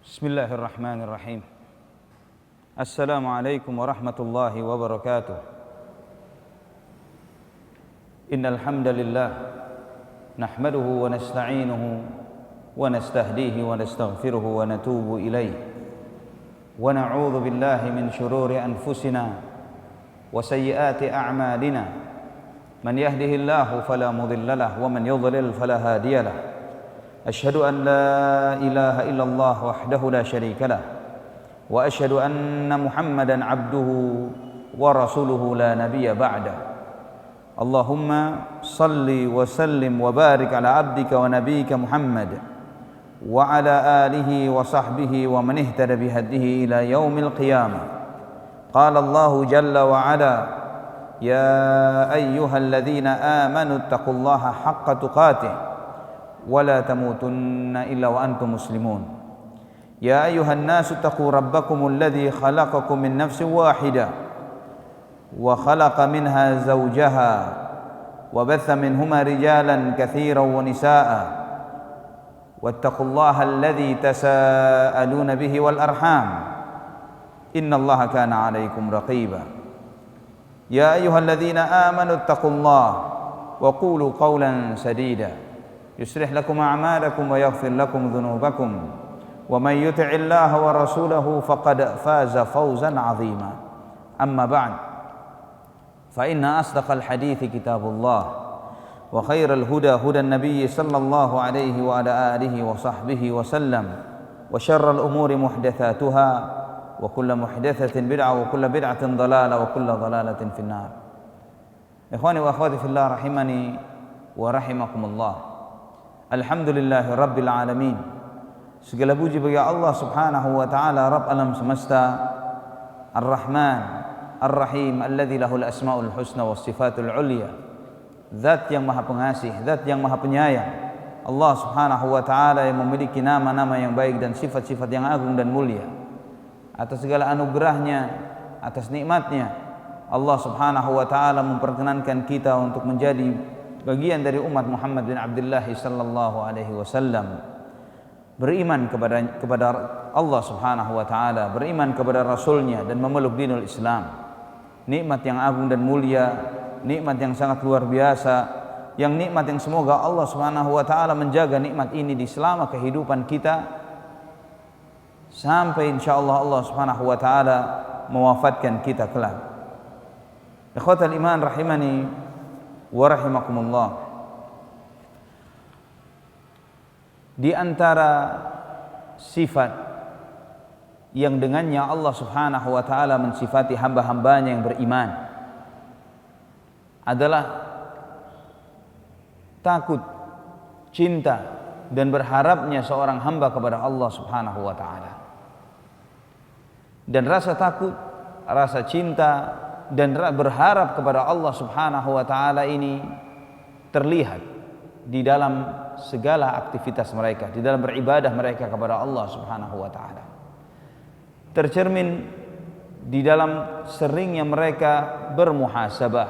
Bismillahirrahmanirrahim. Assalamualaikum warahmatullahi wabarakatuh. Innal hamdalillah nahmaduhu wa nasta'inuhu wa nastahdihi wa nastaghfiruhu wa natubu ilayh. Wa na'udzu billahi min shururi anfusina wa sayyiati a'malina. Man yahdihillahu fala mudilla lahu wa man yudlil fala hadiya lahu. أشهد أن لا إله إلا الله وحده لا شريك له وأشهد أن محمدا عبده ورسوله لا نبي بعده اللهم صل وسلم وبارك على عبدك ونبيك محمد وعلى آله وصحبه ومن اهتدى بهديه إلى يوم القيامة قال الله جل وعلا يا أيها الذين آمنوا اتقوا الله حق تقاته ولا تموتن إلا وأنتم مسلمون يا أيها الناس اتقوا ربكم الذي خلقكم من نفس واحدة وخلق منها زوجها وبث منهما رجالا كثيرا ونساء واتقوا الله الذي تساءلون به والأرحام إن الله كان عليكم رقيبا يا أيها الذين آمنوا اتقوا الله وقولوا قولا سديدا يصلح لكم أعمالكم ويغفر لكم ذنوبكم ومن يطع الله ورسوله فقد فاز فوزا عظيما أما بعد فإن أصدق الحديث كتاب الله وخير الهدى هدى النبي صلى الله عليه وعلى آله وصحبه وسلم وشر الأمور محدثاتها وكل محدثة بدعة وكل بدعة ضلالة وكل ضلالة في النار. إخواني وأخواتي في الله رحمني ورحمكم الله. Alhamdulillahi Rabbil Alamin. Segala puji bagi Allah subhanahu wa ta'ala, Rabb alam semesta, Ar-Rahman Ar-Rahim, alladzi lahul asma'ul husna was sifatul ulia. Zat yang maha pengasih, zat yang maha penyayang. Allah subhanahu wa ta'ala yang memiliki nama-nama yang baik dan sifat-sifat yang agung dan mulia. Atas segala anugerahnya, atas nikmatnya, Allah subhanahu wa ta'ala memperkenankan kita untuk menjadi bagian dari umat Muhammad bin Abdullah sallallahu alaihi wasallam, beriman kepada Allah subhanahu wa ta'ala, beriman kepada Rasulnya dan memeluk dinul Islam. Nikmat yang agung dan mulia, nikmat yang sangat luar biasa, yang nikmat yang semoga Allah subhanahu wa ta'ala menjaga nikmat ini di selama kehidupan kita sampai insyaallah Allah subhanahu wa ta'ala mewafatkan kita kelak. Ikhwatal iman rahimani wa rahimakumullah. Di antara sifat yang dengannya Allah subhanahu wa ta'ala mensifati hamba-hambanya yang beriman adalah takut, cinta dan berharapnya seorang hamba kepada Allah subhanahu wa ta'ala. Dan rasa takut, rasa cinta dan berharap kepada Allah subhanahu wa ta'ala ini terlihat di dalam segala aktivitas mereka, di dalam beribadah mereka kepada Allah subhanahu wa ta'ala. Tercermin di dalam seringnya mereka bermuhasabah,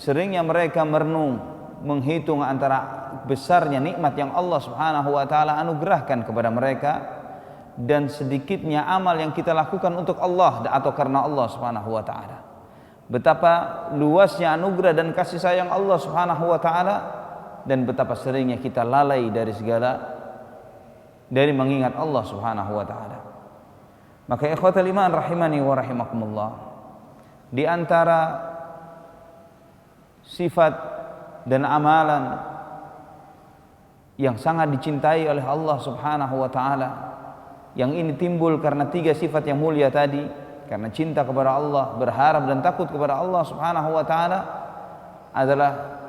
seringnya mereka merenung, menghitung antara besarnya nikmat yang Allah subhanahu wa ta'ala anugerahkan kepada mereka dan sedikitnya amal yang kita lakukan untuk Allah atau karena Allah subhanahu wa ta'ala. Betapa luasnya anugerah dan kasih sayang Allah subhanahu wa ta'ala dan betapa seringnya kita lalai dari mengingat Allah subhanahu wa ta'ala. Maka ikhwatal iman rahimani wa rahimakumullah, di antara sifat dan amalan yang sangat dicintai oleh Allah subhanahu wa ta'ala, yang ini timbul karena tiga sifat yang mulia tadi, karena cinta kepada Allah, berharap dan takut kepada Allah subhanahu wa ta'ala, adalah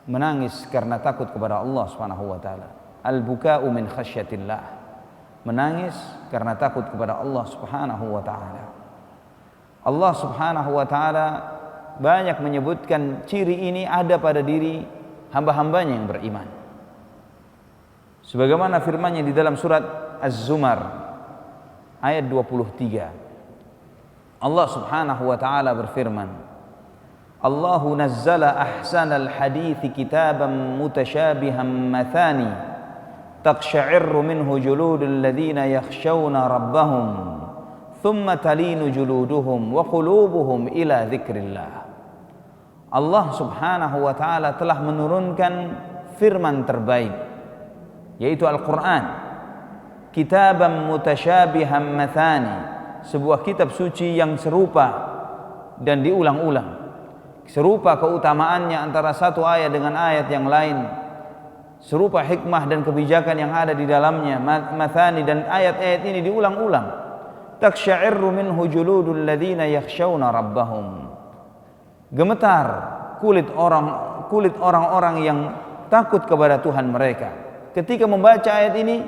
menangis karena takut kepada Allah subhanahu wa ta'ala. Al-buka'u min khasyatillah, menangis karena takut kepada Allah subhanahu wa ta'ala. Allah subhanahu wa ta'ala banyak menyebutkan ciri ini ada pada diri hamba-hambanya yang beriman. Sebagaimana firman-Nya di dalam surat Az-Zumar ayat 23. Allah subhanahu wa ta'ala berfirman, Allahu nazzala ahsanal hadithi kitaban mutasyabihan mathani taqsya'irru minhu juludul ladzina yakhshawna rabbahum thumma talinu juluduhum wa qulubuhum ila dzikrillah. Allah Subhanahu wa taala telah menurunkan firman terbaik, yaitu Al-Qur'an, kitaban mutasyabihan mathani, sebuah kitab suci yang serupa dan diulang-ulang. Serupa keutamaannya antara satu ayat dengan ayat yang lain, serupa hikmah dan kebijakan yang ada di dalamnya, mathani, dan ayat-ayat ini diulang-ulang. Taqsya'irru minhu juludul ladzina yakhshawna rabbahum. Gemetar kulit orang-orang yang takut kepada Tuhan mereka. Ketika membaca ayat ini,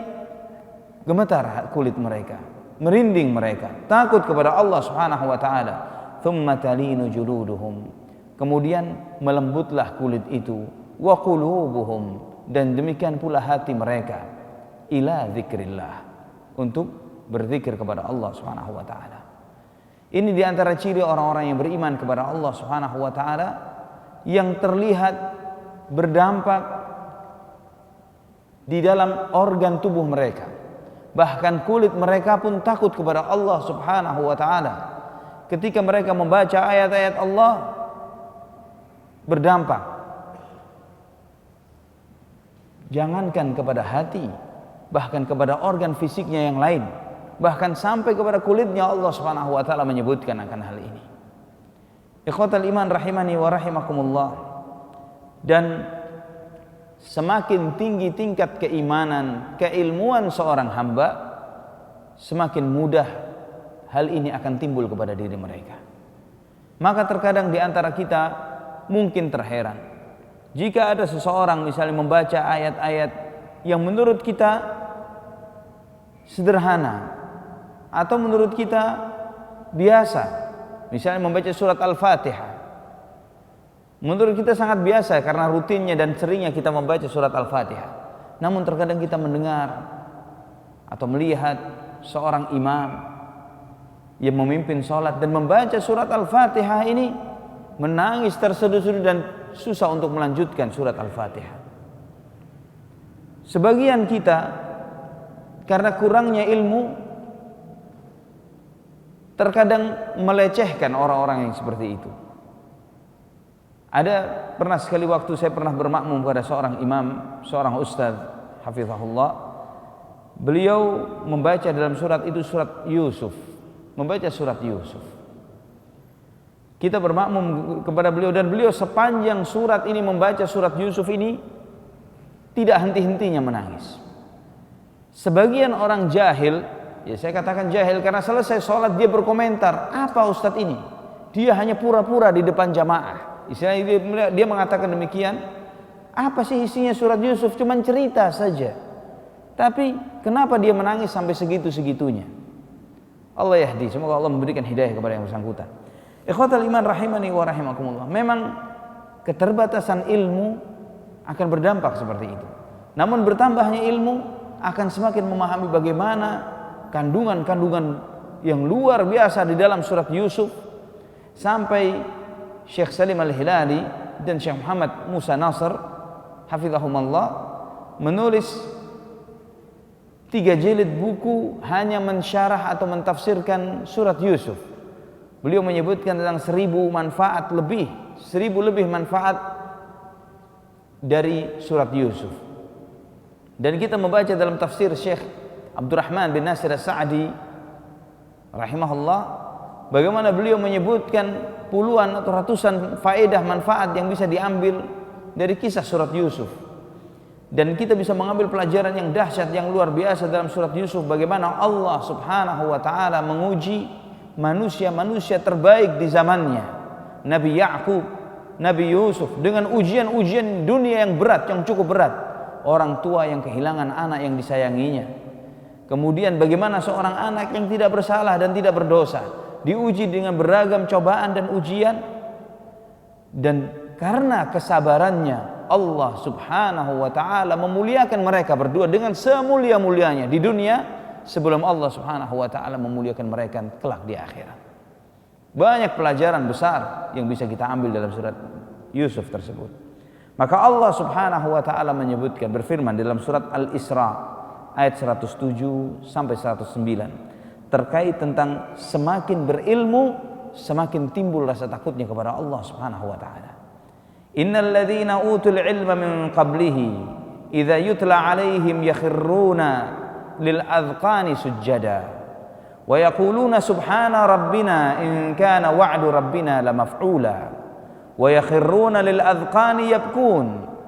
gemetar kulit mereka, merinding mereka, takut kepada Allah Subhanahu wa taala. Tsumma talinu juluduhum. Kemudian melembutlah kulit itu, wa qulubuhum, dan demikian pula hati mereka, ila dzikrillah, untuk berzikir kepada Allah Subhanahu wa taala. Ini di antara ciri orang-orang yang beriman kepada Allah Subhanahu wa taala yang terlihat berdampak di dalam organ tubuh mereka. Bahkan kulit mereka pun takut kepada Allah Subhanahu wa taala. Ketika mereka membaca ayat-ayat Allah, berdampak. Jangankan kepada hati, bahkan kepada organ fisiknya yang lain, bahkan sampai kepada kulitnya, Allah Subhanahu wa taala menyebutkan akan hal ini. Ikhwatal iman rahimani wa rahimakumullah. Dan semakin tinggi tingkat keimanan, keilmuan seorang hamba, semakin mudah hal ini akan timbul kepada diri mereka. Maka terkadang di antara kita mungkin terheran jika ada seseorang misalnya membaca ayat-ayat yang menurut kita sederhana atau menurut kita biasa, misalnya membaca surat Al-Fatihah. Menurut kita sangat biasa karena rutinnya dan seringnya kita membaca surat Al-Fatihah. Namun terkadang kita mendengar atau melihat seorang imam yang memimpin sholat dan membaca surat Al-Fatihah ini, menangis terseduh-seduh dan susah untuk melanjutkan surat Al-Fatihah. Sebagian kita karena kurangnya ilmu terkadang melecehkan orang-orang yang seperti itu. Pernah sekali waktu saya pernah bermakmum pada seorang imam, seorang ustaz hafizahullah. Beliau membaca dalam surat itu surat Yusuf, membaca surat Yusuf. Kita bermakmum kepada beliau dan beliau sepanjang surat ini membaca surat Yusuf ini tidak henti-hentinya menangis. Sebagian orang jahil, ya saya katakan jahil karena selesai sholat dia berkomentar, apa ustadz ini? Dia hanya pura-pura di depan jamaah. Istilahnya dia mengatakan demikian, apa sih isinya surat Yusuf? Cuman cerita saja. Tapi kenapa dia menangis sampai segitu-segitunya? Allah yahdi, semoga Allah memberikan hidayah kepada yang bersangkutan. Ikhwatal iman rahimani wa rahimakumullah. Memang keterbatasan ilmu akan berdampak seperti itu. Namun bertambahnya ilmu akan semakin memahami bagaimana kandungan-kandungan yang luar biasa di dalam surat Yusuf, sampai Syekh Salim Al-Hilali dan Syekh Muhammad Musa Nasr hafizahumullah menulis 3 jilid buku hanya mensyarah atau mentafsirkan surat Yusuf. Beliau menyebutkan tentang 1000 manfaat lebih, 1000 lebih manfaat dari surat Yusuf. Dan kita membaca dalam tafsir Syekh Abdurrahman bin Nasir As-Sa'di rahimahullah, bagaimana beliau menyebutkan puluhan atau ratusan faedah manfaat yang bisa diambil dari kisah surat Yusuf. Dan kita bisa mengambil pelajaran yang dahsyat, yang luar biasa dalam surat Yusuf, bagaimana Allah Subhanahu wa taala menguji manusia-manusia terbaik di zamannya, Nabi Ya'qub, Nabi Yusuf, dengan ujian-ujian dunia yang berat, yang cukup berat. Orang tua yang kehilangan anak yang disayanginya. Kemudian bagaimana seorang anak yang tidak bersalah dan tidak berdosa diuji dengan beragam cobaan dan ujian, dan karena kesabarannya Allah Subhanahu wa taala memuliakan mereka berdua dengan semulia-mulianya di dunia, sebelum Allah Subhanahu wa taala memuliakan mereka kelak di akhirat. Banyak pelajaran besar yang bisa kita ambil dalam surat Yusuf tersebut. Maka Allah Subhanahu wa taala menyebutkan, berfirman dalam surat Al-Isra ayat 107 sampai 109 terkait tentang semakin berilmu semakin timbul rasa takutnya kepada Allah Subhanahu wa taala. Innal ladzina utul ilma min qablihi idza yutla alaihim yakhruna lil adqani sujada wa yaquluna subhana rabbina in kana wa'du rabbina lamaf'ula wa yakhruna lil adqani yabkun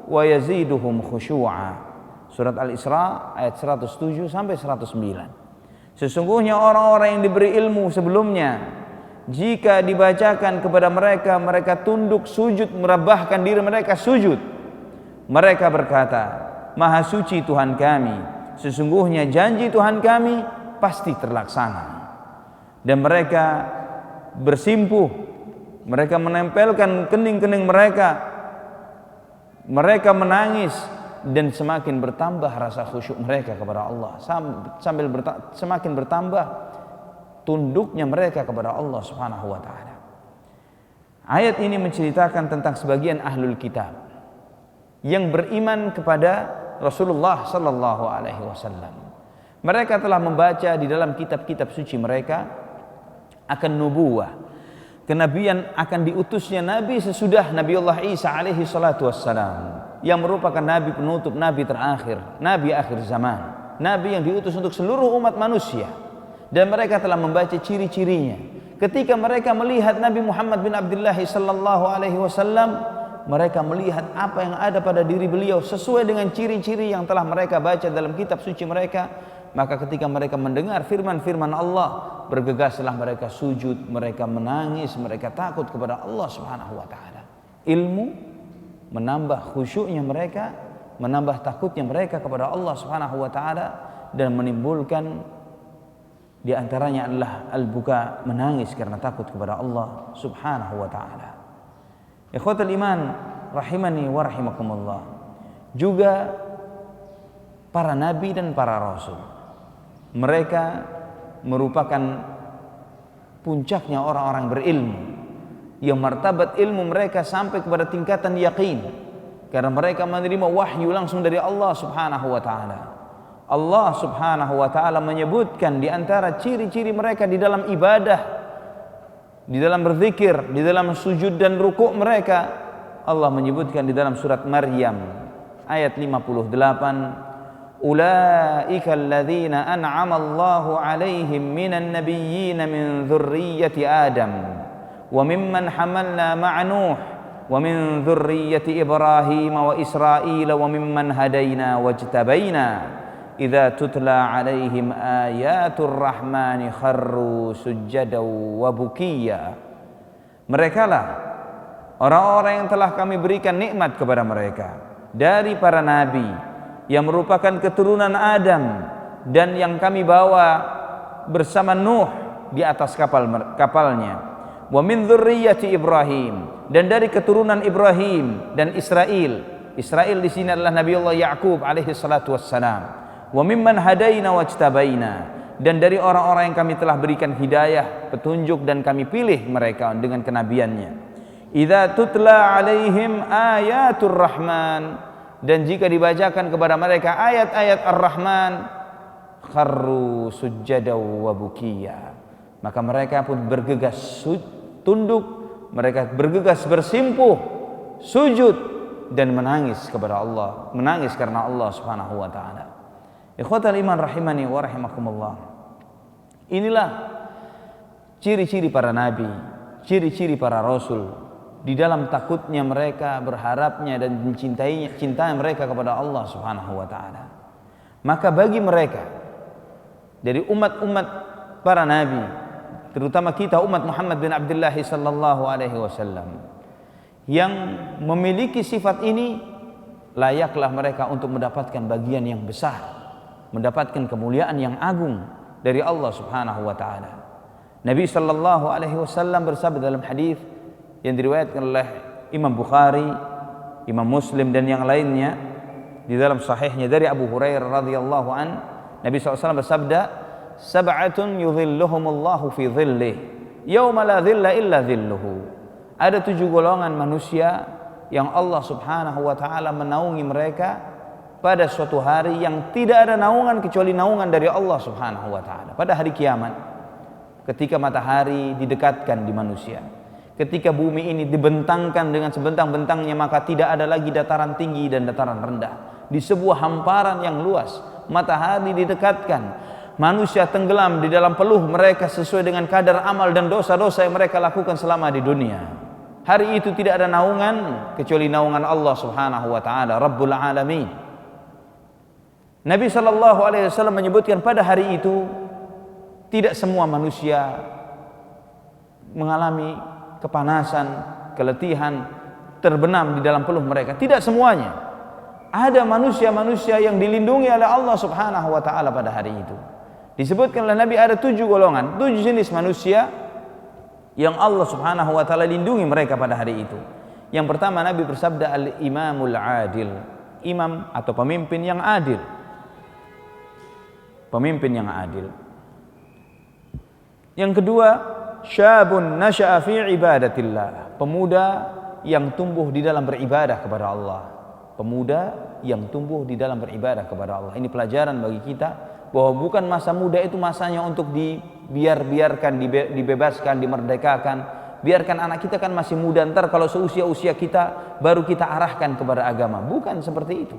wa yaziduhum khushu'a. Surat Al-Isra ayat 107 sampai 109. Sesungguhnya orang-orang yang diberi ilmu sebelumnya, jika dibacakan kepada mereka, mereka tunduk sujud, merebahkan diri mereka sujud. Mereka berkata, Maha suci Tuhan kami, sesungguhnya janji Tuhan kami pasti terlaksana. Dan mereka bersimpuh, mereka menempelkan kening-kening mereka, mereka menangis, dan semakin bertambah rasa khusyuk mereka kepada Allah, semakin bertambah tunduknya mereka kepada Allah Subhanahu wa taala. Ayat ini menceritakan tentang sebagian ahlul kitab yang beriman kepada Rasulullah sallallahu alaihi wasallam. Mereka telah membaca di dalam kitab-kitab suci mereka akan nubuwah, kenabian, akan diutusnya nabi sesudah Nabiullah Isa alaihi salatu wassalam, yang merupakan nabi penutup, nabi terakhir, nabi akhir zaman, nabi yang diutus untuk seluruh umat manusia. Dan mereka telah membaca ciri-cirinya. Ketika mereka melihat Nabi Muhammad bin Abdullah sallallahu alaihi wasallam, mereka melihat apa yang ada pada diri beliau sesuai dengan ciri-ciri yang telah mereka baca dalam kitab suci mereka. Maka ketika mereka mendengar firman-firman Allah, bergegaslah mereka sujud, mereka menangis, mereka takut kepada Allah Subhanahu wa taala. Ilmu menambah khusyuknya mereka, menambah takutnya mereka kepada Allah Subhanahu wa taala, dan menimbulkan di antaranya adalah al-buka, menangis karena takut kepada Allah Subhanahu wa taala. Ikhwatul iman rahimani wa rahimakumullah. Juga para nabi dan para rasul, mereka merupakan puncaknya orang-orang berilmu, yang martabat ilmu mereka sampai kepada tingkatan yakin, karena mereka menerima wahyu langsung dari Allah Subhanahu wa taala. Allah Subhanahu wa taala menyebutkan di antara ciri-ciri mereka di dalam ibadah, di dalam berzikir, di dalam sujud dan rukuk mereka. Allah menyebutkan di dalam surat Maryam ayat 58, ulaika alladzina an'ama Allahu 'alaihim minan nabiyyin min dzurriyyati Adam wa mimman hamalna ma'a Nuh wa min dzurriyyati Ibrahim wa Israil wa mimman hadaina wajtabaina idza tutla 'alaihim ayatur rahmani kharru sujjadan wa bukiya. Merekalah orang-orang yang telah kami berikan nikmat kepada mereka dari para nabi yang merupakan keturunan Adam, dan yang kami bawa bersama Nuh di atas kapalnya. Wa min dzurriyyati Ibrahim, dan dari keturunan Ibrahim dan Israil. Israil di sini adalah Nabiullah Ya'qub alaihi salatu wassalam. Wa mimman hadaina wajtabaina, dan dari orang-orang yang kami telah berikan hidayah, petunjuk, dan kami pilih mereka dengan kenabiannya. Idza tutla alaihim ayatur rahman, dan jika dibacakan kepada mereka ayat-ayat Ar-Rahman, kharru sujjadan wa bukiya, maka mereka pun bergegas tunduk, mereka bergegas bersimpuh sujud dan menangis kepada Allah, menangis karena Allah Subhanahu wa taala. Ikhwatal iman rahimani wa rahimakumullah. Inilah ciri-ciri para nabi, ciri-ciri para rasul di dalam takutnya mereka, berharapnya dan cinta mereka kepada Allah Subhanahu wa taala. Maka bagi mereka dari umat-umat para nabi, terutama kita umat Muhammad bin Abdullah sallallahu alaihi wasallam, yang memiliki sifat ini, layaklah mereka untuk mendapatkan bagian yang besar, mendapatkan kemuliaan yang agung dari Allah Subhanahu wa taala. Nabi sallallahu alaihi wasallam bersabda dalam hadis yang diriwayatkan oleh Imam Bukhari, Imam Muslim dan yang lainnya di dalam sahihnya dari Abu Hurairah radhiyallahu an, Nabi SAW bersabda, sab'atun yudhilluhumullahu fi dhillih yauma la dhilla illa dhilluhu. Ada 7 golongan manusia yang Allah Subhanahu wa taala menaungi mereka pada suatu hari yang tidak ada naungan kecuali naungan dari Allah Subhanahu wa taala. Pada hari kiamat, ketika matahari didekatkan di manusia, ketika bumi ini dibentangkan dengan sebentang-bentangnya, maka tidak ada lagi dataran tinggi dan dataran rendah. Di sebuah hamparan yang luas, matahari didekatkan, manusia tenggelam di dalam peluh mereka sesuai dengan kadar amal dan dosa-dosa yang mereka lakukan selama di dunia. Hari itu tidak ada naungan kecuali naungan Allah Subhanahu wa taala, Rabbul Alamin. Nabi sallallahu alaihi wasallam menyebutkan pada hari itu tidak semua manusia mengalami kepanasan, keletihan, terbenam di dalam peluh mereka. Tidak semuanya. Ada manusia-manusia yang dilindungi oleh Allah Subhanahu wa taala pada hari itu. Disebutkan oleh Nabi ada 7 golongan, 7 jenis manusia yang Allah Subhanahu wa taala lindungi mereka pada hari itu. Yang pertama, Nabi bersabda al-imamul adil, imam atau pemimpin yang adil. Pemimpin yang adil. Yang kedua, syabun nasya'a fi ibadatillah, pemuda yang tumbuh di dalam beribadah kepada Allah. Pemuda yang tumbuh di dalam beribadah kepada Allah. Ini pelajaran bagi kita bahwa bukan masa muda itu masanya untuk dibiarkan, dibebaskan, dimerdekakan. Biarkan anak kita kan masih muda, ntar kalau seusia-usia kita baru kita arahkan kepada agama. Bukan seperti itu.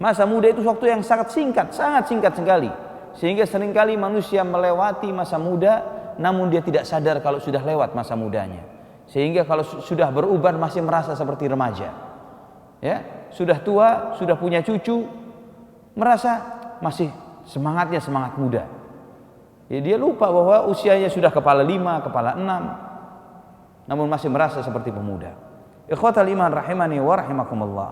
Masa muda itu waktu yang sangat singkat sekali. Sehingga seringkali manusia melewati masa muda namun dia tidak sadar kalau sudah lewat masa mudanya. Sehingga kalau sudah beruban masih merasa seperti remaja. Ya, sudah tua, sudah punya cucu, merasa masih semangatnya semangat muda. Ya, dia lupa bahwa usianya sudah kepala 5, kepala 6, namun masih merasa seperti pemuda. Ikhwatal iman rahimani wa rahimakumullah.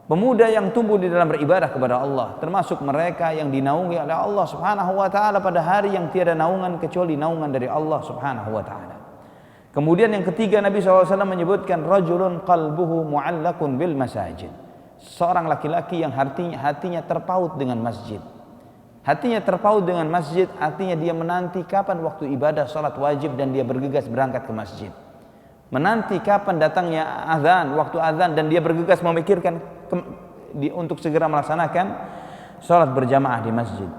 Pemuda yang tumbuh di dalam beribadah kepada Allah, termasuk mereka yang dinaungi oleh Allah Subhanahu wa taala pada hari yang tiada naungan kecuali naungan dari Allah Subhanahu wa taala. Kemudian yang ketiga, Nabi SAW menyebutkan rajulun qalbuhu mu'allakun bil masajid. Seorang laki-laki yang hatinya terpaut dengan masjid. Hatinya terpaut dengan masjid artinya dia menanti kapan waktu ibadah salat wajib dan dia bergegas berangkat ke masjid. Menanti kapan datangnya azan, waktu azan, dan dia bergegas memikirkan untuk segera melaksanakan salat berjamaah di masjid.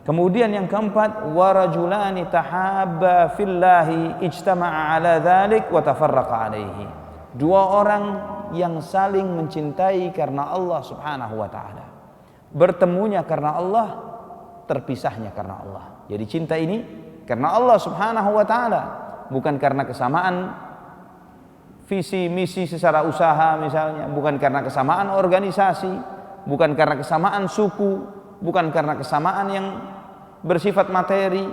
Kemudian yang keempat, warajulani tahabba fillahi ijtama'a ala dzalik wa tafarraqa alaihi. 2 orang yang saling mencintai karena Allah Subhanahu wa taala. Bertemunya karena Allah, terpisahnya karena Allah. Jadi cinta ini karena Allah Subhanahu wa taala, bukan karena kesamaan visi misi secara usaha misalnya, bukan karena kesamaan organisasi, bukan karena kesamaan suku, bukan karena kesamaan yang bersifat materi,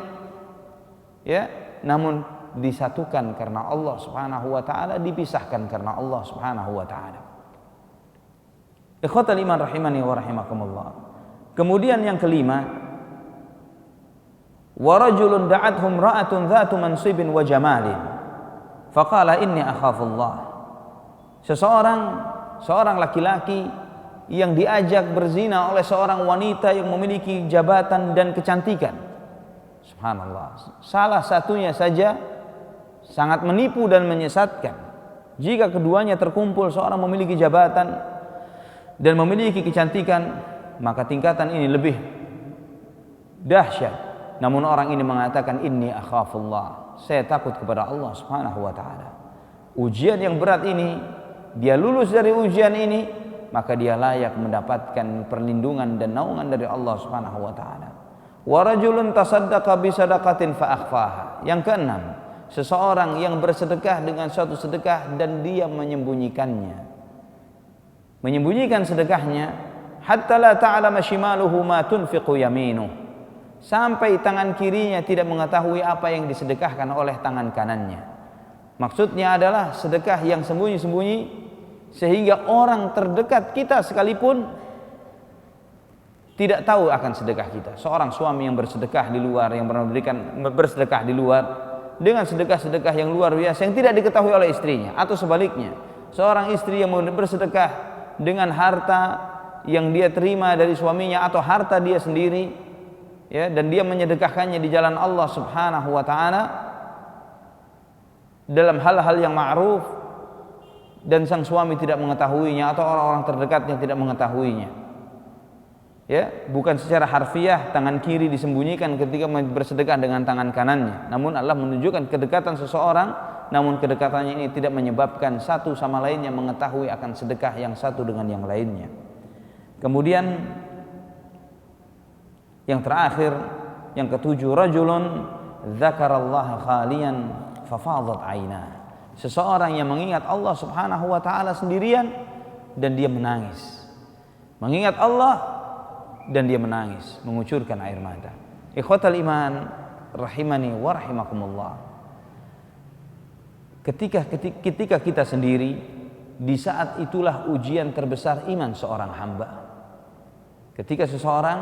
ya, namun disatukan karena Allah Subhanahu wa taala, dipisahkan karena Allah Subhanahu wa taala. Ikhwatal iman rahimani wa rahimakumullah. Kemudian yang kelima, wa rajulun da'athum ra'atun dzatu mansibin wa jamalin faqala inni akhafullah. Seorang laki-laki yang diajak berzina oleh seorang wanita yang memiliki jabatan dan kecantikan. Subhanallah. Salah satunya saja sangat menipu dan menyesatkan. Jika keduanya terkumpul, seorang memiliki jabatan dan memiliki kecantikan, maka tingkatan ini lebih dahsyat. Namun orang ini mengatakan inni akhafullah, saya takut kepada Allah Subhanahu wa taala. Ujian yang berat ini, dia lulus dari ujian ini, maka dia layak mendapatkan perlindungan dan naungan dari Allah Subhanahu wa taala. Wa rajulun tasaddaqa bi sadaqatin fa akhfaha. Yang keenam, seseorang yang bersedekah dengan suatu sedekah dan dia menyembunyikannya. Menyembunyikan sedekahnya hatta la ta'lama shimaluhu ma tunfiqu yaminuh. Sampai tangan kirinya tidak mengetahui apa yang disedekahkan oleh tangan kanannya. Maksudnya adalah sedekah yang sembunyi-sembunyi, sehingga orang terdekat kita sekalipun tidak tahu akan sedekah kita. Seorang suami yang bersedekah di luar, yang bersedekah di luar dengan sedekah-sedekah yang luar biasa yang tidak diketahui oleh istrinya, atau sebaliknya, seorang istri yang bersedekah dengan harta yang dia terima dari suaminya atau harta dia sendiri, ya, dan dia menyedekahkannya di jalan Allah Subhanahu wa taala dalam hal-hal yang ma'ruf, dan sang suami tidak mengetahuinya atau orang-orang terdekatnya tidak mengetahuinya. Ya, bukan secara harfiah tangan kiri disembunyikan ketika bersedekah dengan tangan kanannya. Namun Allah menunjukkan kedekatan seseorang, namun kedekatannya ini tidak menyebabkan satu sama lainnya mengetahui akan sedekah yang satu dengan yang lainnya. Kemudian yang terakhir, yang ketujuh, rajulun dzakarallaha khalian fafadat aina. Seseorang yang mengingat Allah Subhanahu wa taala sendirian dan dia menangis. Mengingat Allah dan dia menangis, mengucurkan air mata. Ikhwatal iman rahimani wa rahimakumullah. Ketika kita sendiri, di saat itulah ujian terbesar iman seorang hamba. Ketika seseorang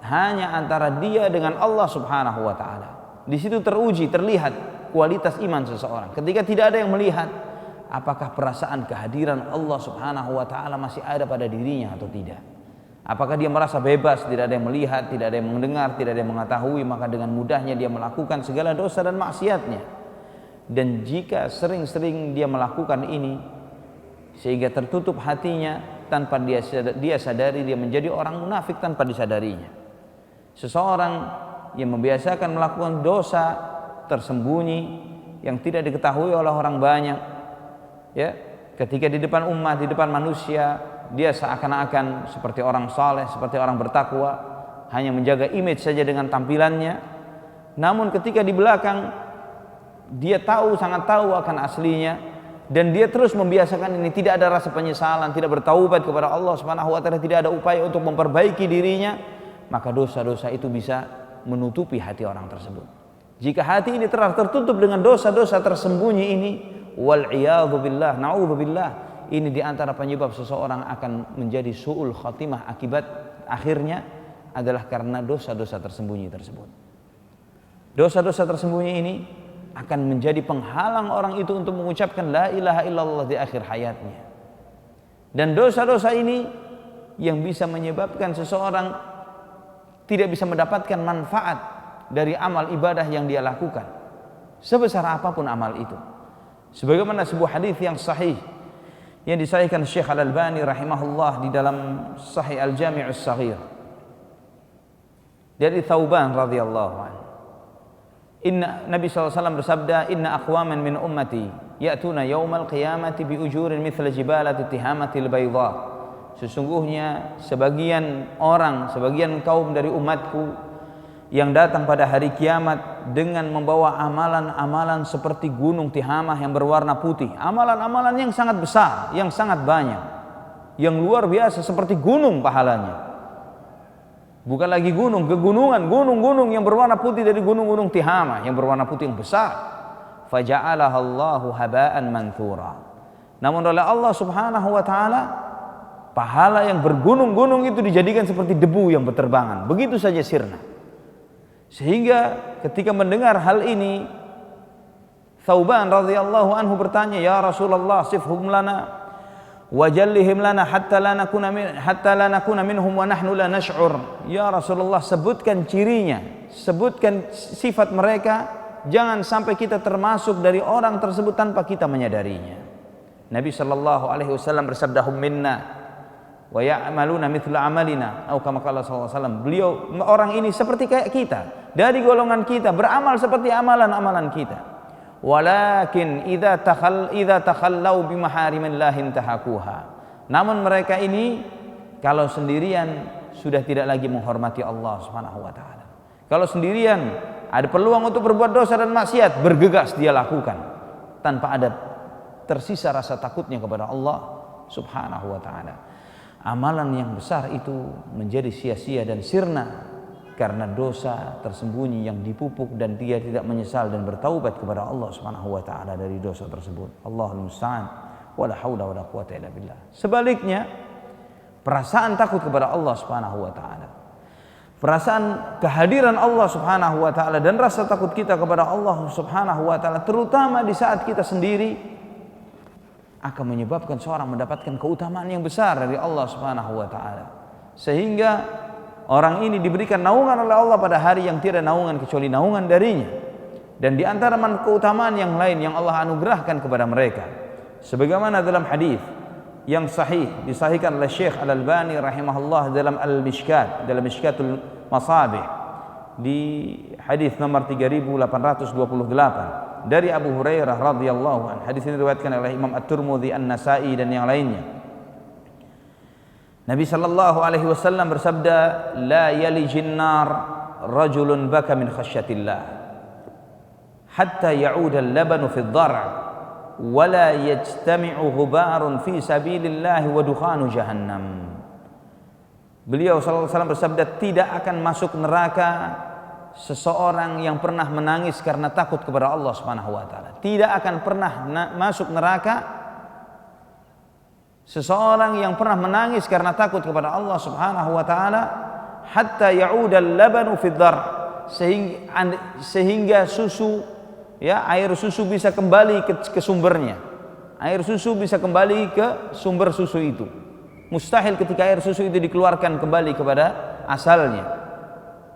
hanya antara dia dengan Allah Subhanahu wa taala, di situ teruji, terlihat kualitas iman seseorang. Ketika tidak ada yang melihat, apakah perasaan kehadiran Allah Subhanahu wa taala masih ada pada dirinya atau tidak? Apakah dia merasa bebas, tidak ada yang melihat, tidak ada yang mendengar, tidak ada yang mengetahui, maka dengan mudahnya dia melakukan segala dosa dan maksiatnya. Dan jika sering-sering dia melakukan ini sehingga tertutup hatinya, tanpa dia sadari, dia menjadi orang munafik tanpa disadarinya. Seseorang yang membiasakan melakukan dosa tersembunyi yang tidak diketahui oleh orang banyak, ya, ketika di depan umat, di depan manusia, dia seakan-akan seperti orang saleh, seperti orang bertakwa, hanya menjaga image saja dengan tampilannya. Namun ketika di belakang dia sangat tahu akan aslinya, dan dia terus membiasakan ini, tidak ada rasa penyesalan, tidak bertaubat kepada Allah Subhanahu wa taala, tidak ada upaya untuk memperbaiki dirinya, maka dosa-dosa itu bisa menutupi hati orang tersebut. Jika hati ini tertutup dengan dosa-dosa tersembunyi ini, wal iyadzu billah, naudzubillah, ini diantara penyebab seseorang akan menjadi su'ul khatimah, akibat akhirnya adalah karena dosa-dosa tersembunyi tersebut. Dosa-dosa tersembunyi ini akan menjadi penghalang orang itu untuk mengucapkan la ilaha illallah di akhir hayatnya. Dan dosa-dosa ini yang bisa menyebabkan seseorang tidak bisa mendapatkan manfaat dari amal ibadah yang dia lakukan, sebesar apapun amal itu. Sebagaimana sebuah hadis yang sahih yang disahihkan Syekh Al-Albani rahimahullah di dalam Sahih Al-Jami'us Shaghir dari Thauban radhiyallahu anhu. Nabi SAW bersabda, inna aqwaman min ummati ya'tuna yaumal qiyamati bi ujurin mithla jibalati tihamatil bayda. Sesungguhnya sebagian kaum dari umatku yang datang pada hari kiamat dengan membawa amalan-amalan seperti gunung Tihamah yang berwarna putih, amalan-amalan yang sangat besar, yang sangat banyak, yang luar biasa, seperti gunung pahalanya. Bukan lagi gunung, kegunungan, gunung-gunung yang berwarna putih dari gunung-gunung Tihamah yang berwarna putih yang besar. Faja'alaha Allahu haba'an manthura. Namun oleh Allah Subhanahu wa taala, pahala yang bergunung-gunung itu dijadikan seperti debu yang berterbangan, begitu saja sirna. Sehingga ketika mendengar hal ini, Thauban radhiyallahu anhu bertanya, ya Rasulullah, sifhum lana wajallihim lana hatta la nakuna minhum wa nahnu la nash'ur. Ya Rasulullah, sebutkan cirinya, sebutkan sifat mereka, jangan sampai kita termasuk dari orang tersebut tanpa kita menyadarinya. Nabi sallallahu alaihi wasallam bersabda, hum minna wa ya'maluna mithla amalina, atau kama qala sallallahu alaihi wasallam, beliau, orang ini seperti kayak kita, dari golongan kita, beramal seperti amalan-amalan kita. Walakin idza takhallau bi maharimillahi intahakuha. Namun mereka ini kalau sendirian sudah tidak lagi menghormati Allah Subhanahu wa taala. Kalau sendirian ada peluang untuk berbuat dosa dan maksiat, bergegas dia lakukan tanpa ada tersisa rasa takutnya kepada Allah Subhanahu wa taala. Amalan yang besar itu menjadi sia-sia dan sirna karena dosa tersembunyi yang dipupuk dan dia tidak menyesal dan bertaubat kepada Allah Subhanahu wa taala dari dosa tersebut. Allahul musta'an, wala haula wala quwata illa billah. Sebaliknya, perasaan takut kepada Allah Subhanahu wa taala, perasaan kehadiran Allah Subhanahu wa taala dan rasa takut kita kepada Allah Subhanahu wa taala, terutama di saat kita sendiri, akan menyebabkan seorang mendapatkan keutamaan yang besar dari Allah Subhanahu wa taala. Sehingga orang ini diberikan naungan oleh Allah pada hari yang tidak naungan kecuali naungan darinya. Dan di antara keutamaan yang lain yang Allah anugerahkan kepada mereka, Sebagaimana dalam hadis yang sahih disahihkan oleh Syekh Al-Albani rahimahullah dalam Al-Mishkat, dalam Mishkatul Masabih, di hadis nomor 3828 dari Abu Hurairah radhiyallahu anhu. Hadis ini diriwayatkan oleh Imam At-Tirmidzi, An-Nasa'i dan yang lainnya. Nabi sallallahu alaihi wasallam bersabda, "La yalijin nar rajulun baka min khasyatillah hatta ya'uda al-labanu fi ad-dar' wa la yajtami'u ghubarun fi sabilillah wa dukhanu jahannam." Beliau sallallahu alaihi wasallam bersabda, tidak akan masuk neraka seseorang yang pernah menangis karena takut kepada Allah Subhanahu wa taala. Tidak akan pernah masuk neraka seseorang yang pernah menangis karena takut kepada Allah Subhanahu wa taala hatta ya'uda al-labanu fi ad-dar', sehingga susu, ya, air susu bisa kembali ke sumbernya. Air susu bisa kembali ke sumber susu itu. Mustahil ketika air susu itu dikeluarkan kembali kepada asalnya.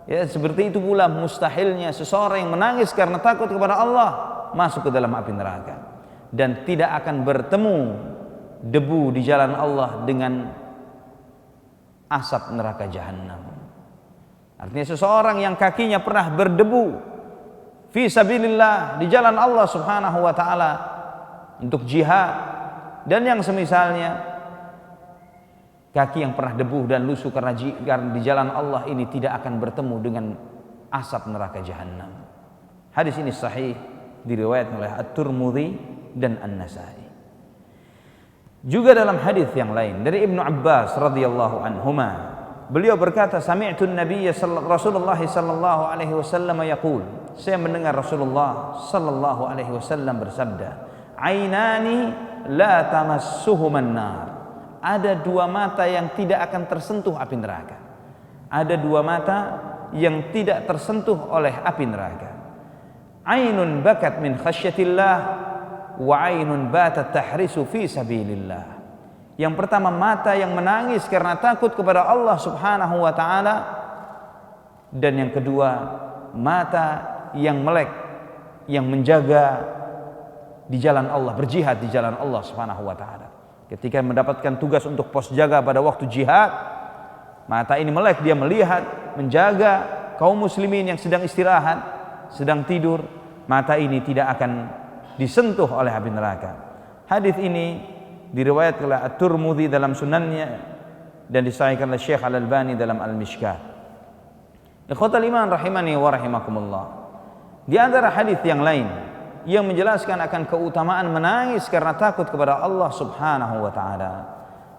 Ya, seperti itu pula mustahilnya seseorang yang menangis karena takut kepada Allah masuk ke dalam api neraka dan tidak akan bertemu debu di jalan Allah dengan asap neraka jahanam. Artinya seseorang yang kakinya pernah berdebu fi sabilillah, di jalan Allah Subhanahu wa taala untuk jihad dan yang semisalnya, kaki yang pernah debu dan lusuh karena di jalan Allah ini tidak akan bertemu dengan asap neraka jahanam. Hadis ini sahih, diriwayatkan oleh At-Tirmidzi dan An-Nasa'i. Juga dalam hadis yang lain dari Ibnu Abbas radhiyallahu anhuma, beliau berkata, sami'tu an-nabiy Rasulullah sallallahu alaihi wasallam yaqul, saya mendengar Rasulullah sallallahu alaihi wasallam bersabda, ainani la tamassuhuman nar. Ada dua mata yang tidak akan tersentuh api neraka. Ada dua mata yang tidak tersentuh oleh api neraka. Ainun bakat min khasyatillah wa ainun batat tahrisu fi sabilillah. Yang pertama, mata yang menangis karena takut kepada Allah Subhanahu wa taala, dan yang kedua, mata yang melek, yang menjaga di jalan Allah, berjihad di jalan Allah Subhanahu wa taala. Ketika mendapatkan tugas untuk pos jaga pada waktu jihad, mata ini melek, dia melihat, menjaga kaum muslimin yang sedang istirahat, sedang tidur. Mata ini tidak akan disentuh oleh api neraka. Hadis ini diriwayatkan oleh At-Tirmidzi dalam sunannya dan disahihkan oleh Syekh Al-Albani dalam Al-Mishkat. Ikhwatal iman rahimani wa rahimakumullah. Di antara hadis yang lain yang menjelaskan akan keutamaan menangis karena takut kepada Allah Subhanahu wa taala,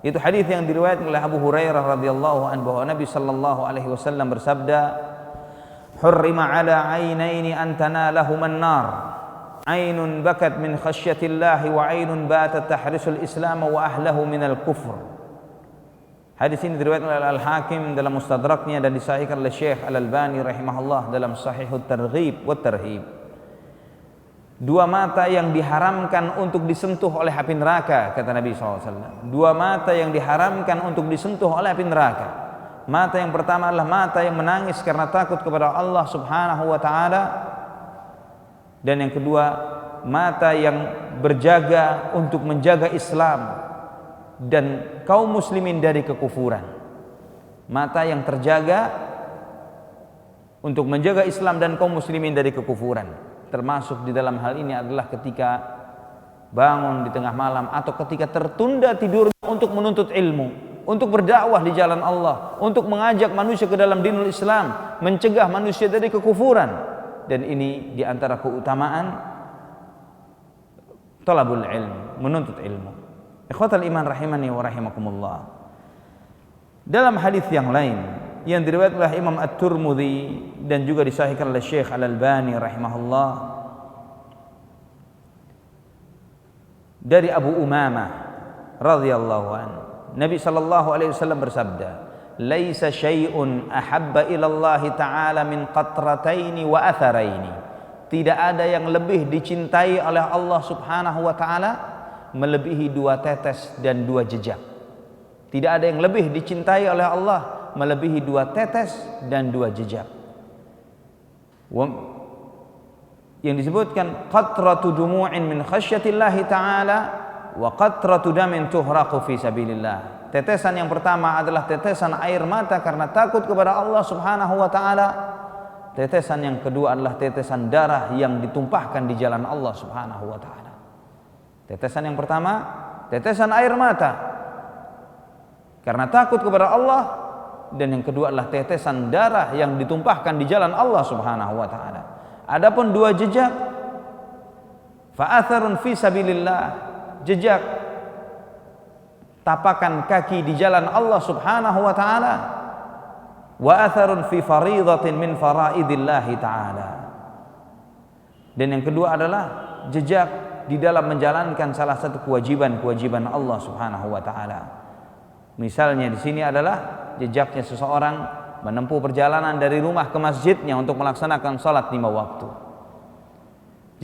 itu hadis yang diriwayatkan oleh Abu Hurairah radhiyallahu anhu bahwa Nabi sallallahu alaihi wasallam bersabda, hurrima ala ainaini an tanalahu nar, ainun bakat min khasyatillah wa ainun batat tahrisul islam wa ahlahu minal kufr. Hadis ini diriwayatkan oleh Al-Hakim dalam Mustadraknya dan disahihkan oleh Syekh Al-Albani rahimahullah dalam Sahihut Targhib wa Tarhib. Dua mata yang diharamkan untuk disentuh oleh api neraka, kata Nabi SAW. Dua mata yang diharamkan untuk disentuh oleh api neraka. Mata yang pertama adalah mata yang menangis karena takut kepada Allah Subhanahu wa taala, dan yang kedua, mata yang berjaga untuk menjaga Islam dan kaum muslimin dari kekufuran. Mata yang terjaga untuk menjaga Islam dan kaum muslimin dari kekufuran. Termasuk di dalam hal ini adalah ketika bangun di tengah malam atau ketika tertunda tidur untuk menuntut ilmu, untuk berdakwah di jalan Allah, untuk mengajak manusia ke dalam dinul Islam, mencegah manusia dari kekufuran. Dan ini di antara keutamaan talabul ilm, menuntut ilmu. Ikhwatal iman rahimani wa rahimakumullah. Dalam hadis yang lain yang diriwayatkan oleh Imam At-Tirmidzi dan juga disahihkan oleh Syekh Al-Albani rahimahullah dari Abu Umamah radhiyallahu anhu, Nabi sallallahu alaihi wasallam bersabda, laisa syai'un ahabba ila Allah taala min qatrataini wa atharaini. Tidak ada yang lebih dicintai oleh Allah Subhanahu wa taala melebihi dua tetes dan dua jejak. Tidak ada yang lebih dicintai oleh Allah melebihi dua tetes dan dua jejak. Yang disebutkan qatratu dumu'in min khasyatillahi ta'ala wa qatratu damin tuhraqu fi sabilillah. Tetesan yang pertama adalah tetesan air mata karena takut kepada Allah Subhanahu wa taala. Tetesan yang kedua adalah tetesan darah yang ditumpahkan di jalan Allah Subhanahu wa taala. Tetesan yang pertama, tetesan air mata karena takut kepada Allah, dan yang kedua adalah tetesan darah yang ditumpahkan di jalan Allah Subhanahu wa taala. Adapun dua jejak, fa atharun fi sabilillah, jejak tapakan kaki di jalan Allah Subhanahu wa taala, wa atharun fi faridatin min faraidillahi ta'ala. Dan yang kedua adalah jejak di dalam menjalankan salah satu kewajiban Allah Subhanahu wa taala. Misalnya di sini adalah jejaknya seseorang menempuh perjalanan dari rumah ke masjidnya untuk melaksanakan salat 5 waktu.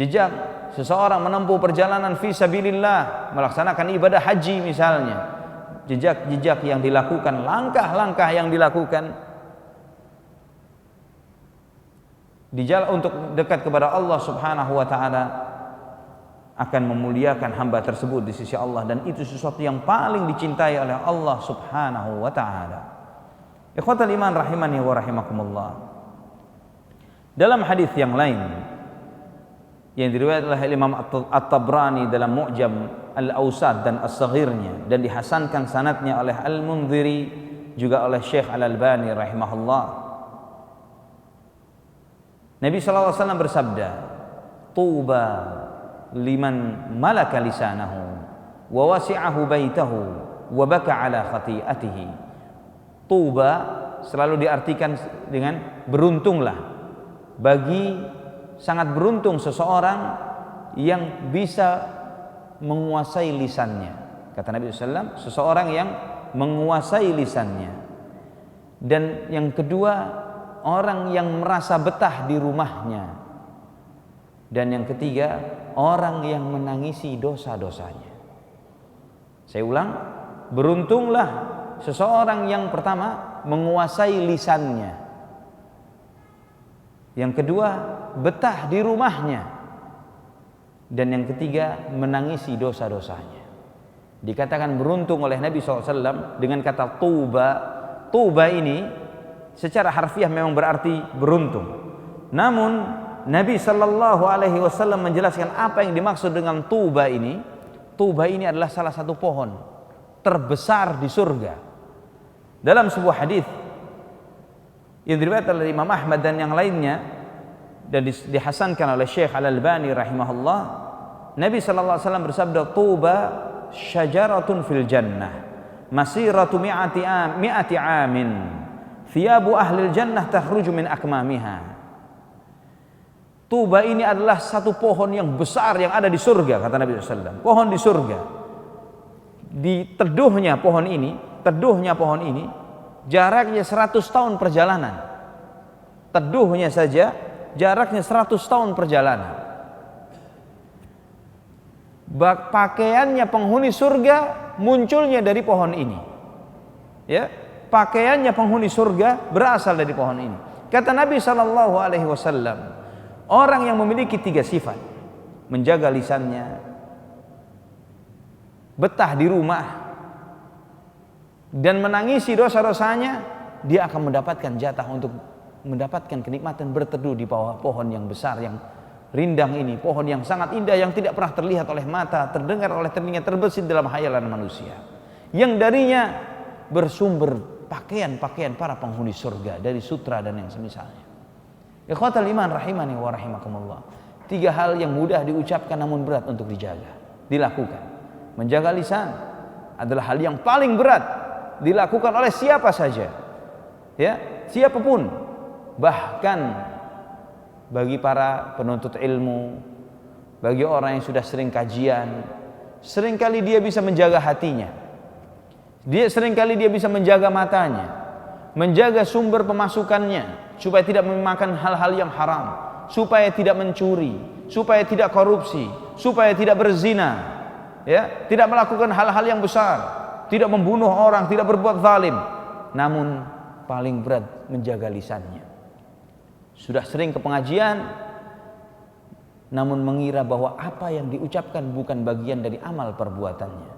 Jejak seseorang menempuh perjalanan fi sabilillah, melaksanakan ibadah haji misalnya. Jejak-jejak yang dilakukan, langkah-langkah yang dilakukan di jalan untuk dekat kepada Allah Subhanahu wa taala akan memuliakan hamba tersebut di sisi Allah, dan itu sesuatu yang paling dicintai oleh Allah Subhanahu wa taala. Ikhwatal iman rahimani wa rahimakumullah. Dalam hadis yang lain yang diriwayatkan oleh Imam At-Tabrani dalam Mu'jam Al-Awsat dan As-Saghirnya, dan dihasankan sanadnya oleh Al-Mundhiri juga oleh Syekh Al-Albani rahimahullah. Nabi sallallahu alaihi wasallam bersabda, "Tuba liman malaka lisanahu wa wasi'ahu baitahu wa baka ala khati'atihi." Tuba selalu diartikan dengan beruntunglah, bagi sangat beruntung seseorang yang bisa menguasai lisannya. Kata Nabi sallallahu alaihi wasallam, seseorang yang menguasai lisannya. Dan yang kedua, orang yang merasa betah di rumahnya. Dan yang ketiga, orang yang menangisi dosa-dosanya. Saya ulang, beruntunglah seseorang yang pertama menguasai lisannya. Yang kedua, betah di rumahnya. Dan yang ketiga, menangisi dosa-dosanya. Dikatakan beruntung oleh Nabi SAW dengan kata tuba. Tuba ini secara harfiah memang berarti beruntung. Namun Nabi sallallahu alaihi wasallam menjelaskan apa yang dimaksud dengan tuba ini. Tuba ini adalah salah satu pohon terbesar di surga. Dalam sebuah hadis yang diriwayatkan oleh Imam Ahmad dan yang lainnya dan dihasankan oleh Syekh Al-Albani rahimahullah, Nabi sallallahu alaihi wasallam bersabda, "Tuba syajaratun fil jannah masiratu mi'ati amin. Thiyabu ahlil jannah takhruju min akmamiha." Tuba ini adalah satu pohon yang besar yang ada di surga, kata Nabi SAW. Pohon di surga. Di teduhnya pohon ini, jaraknya 100 tahun perjalanan. Teduhnya saja jaraknya 100 tahun perjalanan. Pakaiannya penghuni surga munculnya dari pohon ini. Ya, pakaiannya penghuni surga berasal dari pohon ini. Kata Nabi sallallahu alaihi wasallam, orang yang memiliki 3 sifat, menjaga lisannya, betah di rumah, dan menangisi dosa-dosanya, dia akan mendapatkan jatah untuk mendapatkan kenikmatan berteduh di bawah pohon yang besar, yang rindang ini, pohon yang sangat indah, yang tidak pernah terlihat oleh mata, terdengar oleh telinga, terbesit dalam khayalan manusia, yang darinya bersumber pakaian-pakaian para penghuni surga dari sutra dan yang semisalnya. Ikhwatal iman rahimani wa rahimakumullah. 3 hal yang mudah diucapkan namun berat untuk dijaga, dilakukan. Menjaga lisan adalah hal yang paling berat dilakukan oleh siapa saja. Ya, siapapun. Bahkan bagi para penuntut ilmu, bagi orang yang sudah sering kajian, seringkali dia bisa menjaga hatinya. Seringkali dia bisa menjaga matanya, menjaga sumber pemasukannya supaya tidak memakan hal-hal yang haram, supaya tidak mencuri, supaya tidak korupsi, supaya tidak berzina, ya, tidak melakukan hal-hal yang besar, tidak membunuh orang, tidak berbuat zalim. Namun paling berat menjaga lisannya. Sudah sering ke pengajian, namun mengira bahwa apa yang diucapkan bukan bagian dari amal perbuatannya,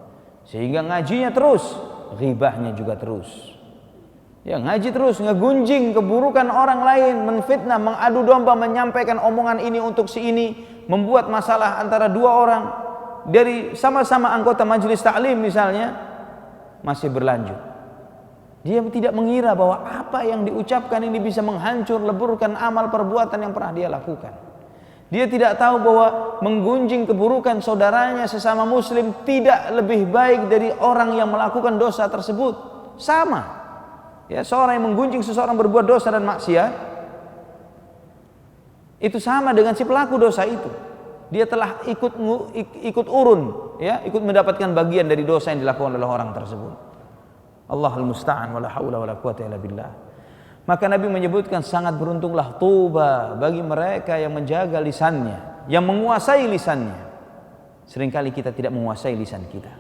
sehingga ngajinya terus, ghibahnya juga terus. Ya, ngaji terus, ngegunjing keburukan orang lain, menfitnah, mengadu domba, menyampaikan omongan ini untuk si ini, membuat masalah antara dua orang dari sama-sama anggota majelis taklim misalnya, masih berlanjut. Dia tidak mengira bahwa apa yang diucapkan ini bisa menghancur leburkan amal perbuatan yang pernah dia lakukan. Dia tidak tahu bahwa menggunjing keburukan saudaranya sesama muslim tidak lebih baik dari orang yang melakukan dosa tersebut. Sama. Ya, seorang yang menggunjing seseorang berbuat dosa dan maksiat itu sama dengan si pelaku dosa itu. Dia telah ikut urun, ya, ikut mendapatkan bagian dari dosa yang dilakukan oleh orang tersebut. Allahul musta'an wala haula wala quwwata illa billah. Maka Nabi menyebutkan sangat beruntunglah tuba bagi mereka yang menjaga lisannya, yang menguasai lisannya. Seringkali kita tidak menguasai lisan kita,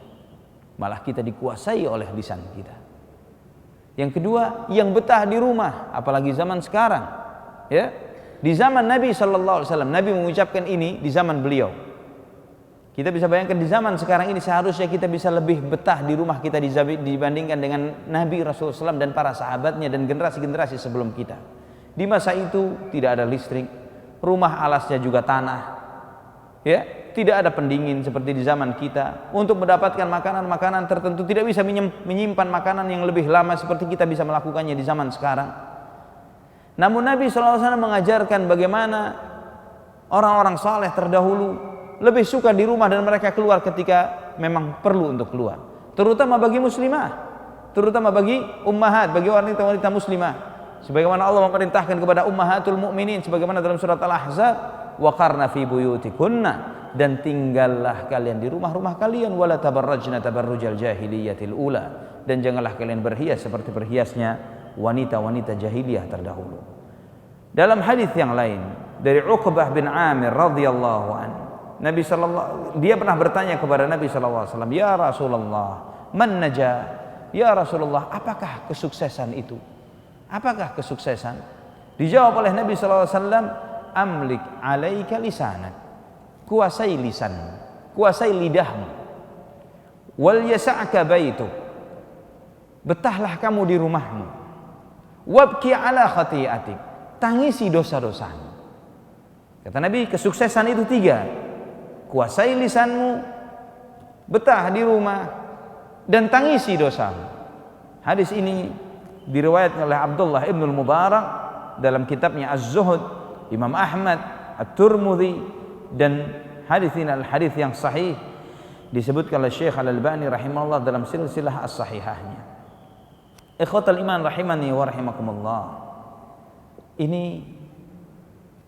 malah kita dikuasai oleh lisan kita. Yang kedua, yang betah di rumah, apalagi zaman sekarang. Ya, di zaman Nabi SAW, Nabi mengucapkan ini di zaman beliau. Kita bisa bayangkan di zaman sekarang ini seharusnya kita bisa lebih betah di rumah kita dibandingkan dengan Nabi Rasulullah SAW dan para sahabatnya dan generasi-generasi sebelum kita. Di masa itu tidak ada listrik, rumah alasnya juga tanah, ya, tidak ada pendingin seperti di zaman kita. Untuk mendapatkan makanan-makanan tertentu tidak bisa menyimpan makanan yang lebih lama seperti kita bisa melakukannya di zaman sekarang. Namun Nabi SAW mengajarkan bagaimana orang-orang saleh terdahulu lebih suka di rumah dan mereka keluar ketika memang perlu untuk keluar, terutama bagi muslimah, terutama bagi ummahat, bagi wanita-wanita muslimah, sebagaimana Allah memerintahkan kepada ummahatul mukminin sebagaimana dalam surat Al-Ahzab, waqarna fi buyutikunna, dan tinggallah kalian di rumah-rumah kalian, wala tabarrajna tabarrujal jahiliyatil ula, dan janganlah kalian berhias seperti berhiasnya wanita-wanita jahiliyah terdahulu. Dalam hadis yang lain dari Uqbah bin Amir radhiyallahu anhu, dia pernah bertanya kepada Nabi SAW, ya Rasulullah, man najah? Ya Rasulullah, apakah kesuksesan itu? Apakah kesuksesan? Dijawab oleh Nabi SAW, amlik alaika lisanak, kuasai lisanmu, kuasai lidahmu, wal yasa'ka baituk, betahlah kamu di rumahmu, wabki ala khati'atik, tangisi dosa-dosamu. Kata Nabi, kesuksesan itu 3. Kuasai lisanmu, betah di rumah, dan tangisi dosamu. Hadis ini diriwayatkan oleh Abdullah ibn Mubarak dalam kitabnya Az-Zuhud, Imam Ahmad, At-Tirmidzi, dan hadis ini adalah hadis yang sahih, disebutkan oleh Syekh Al-Albani rahimahullah dalam silsilah as-sahihahnya. Ikhwatal iman rahimani wa rahimakumullah. Ini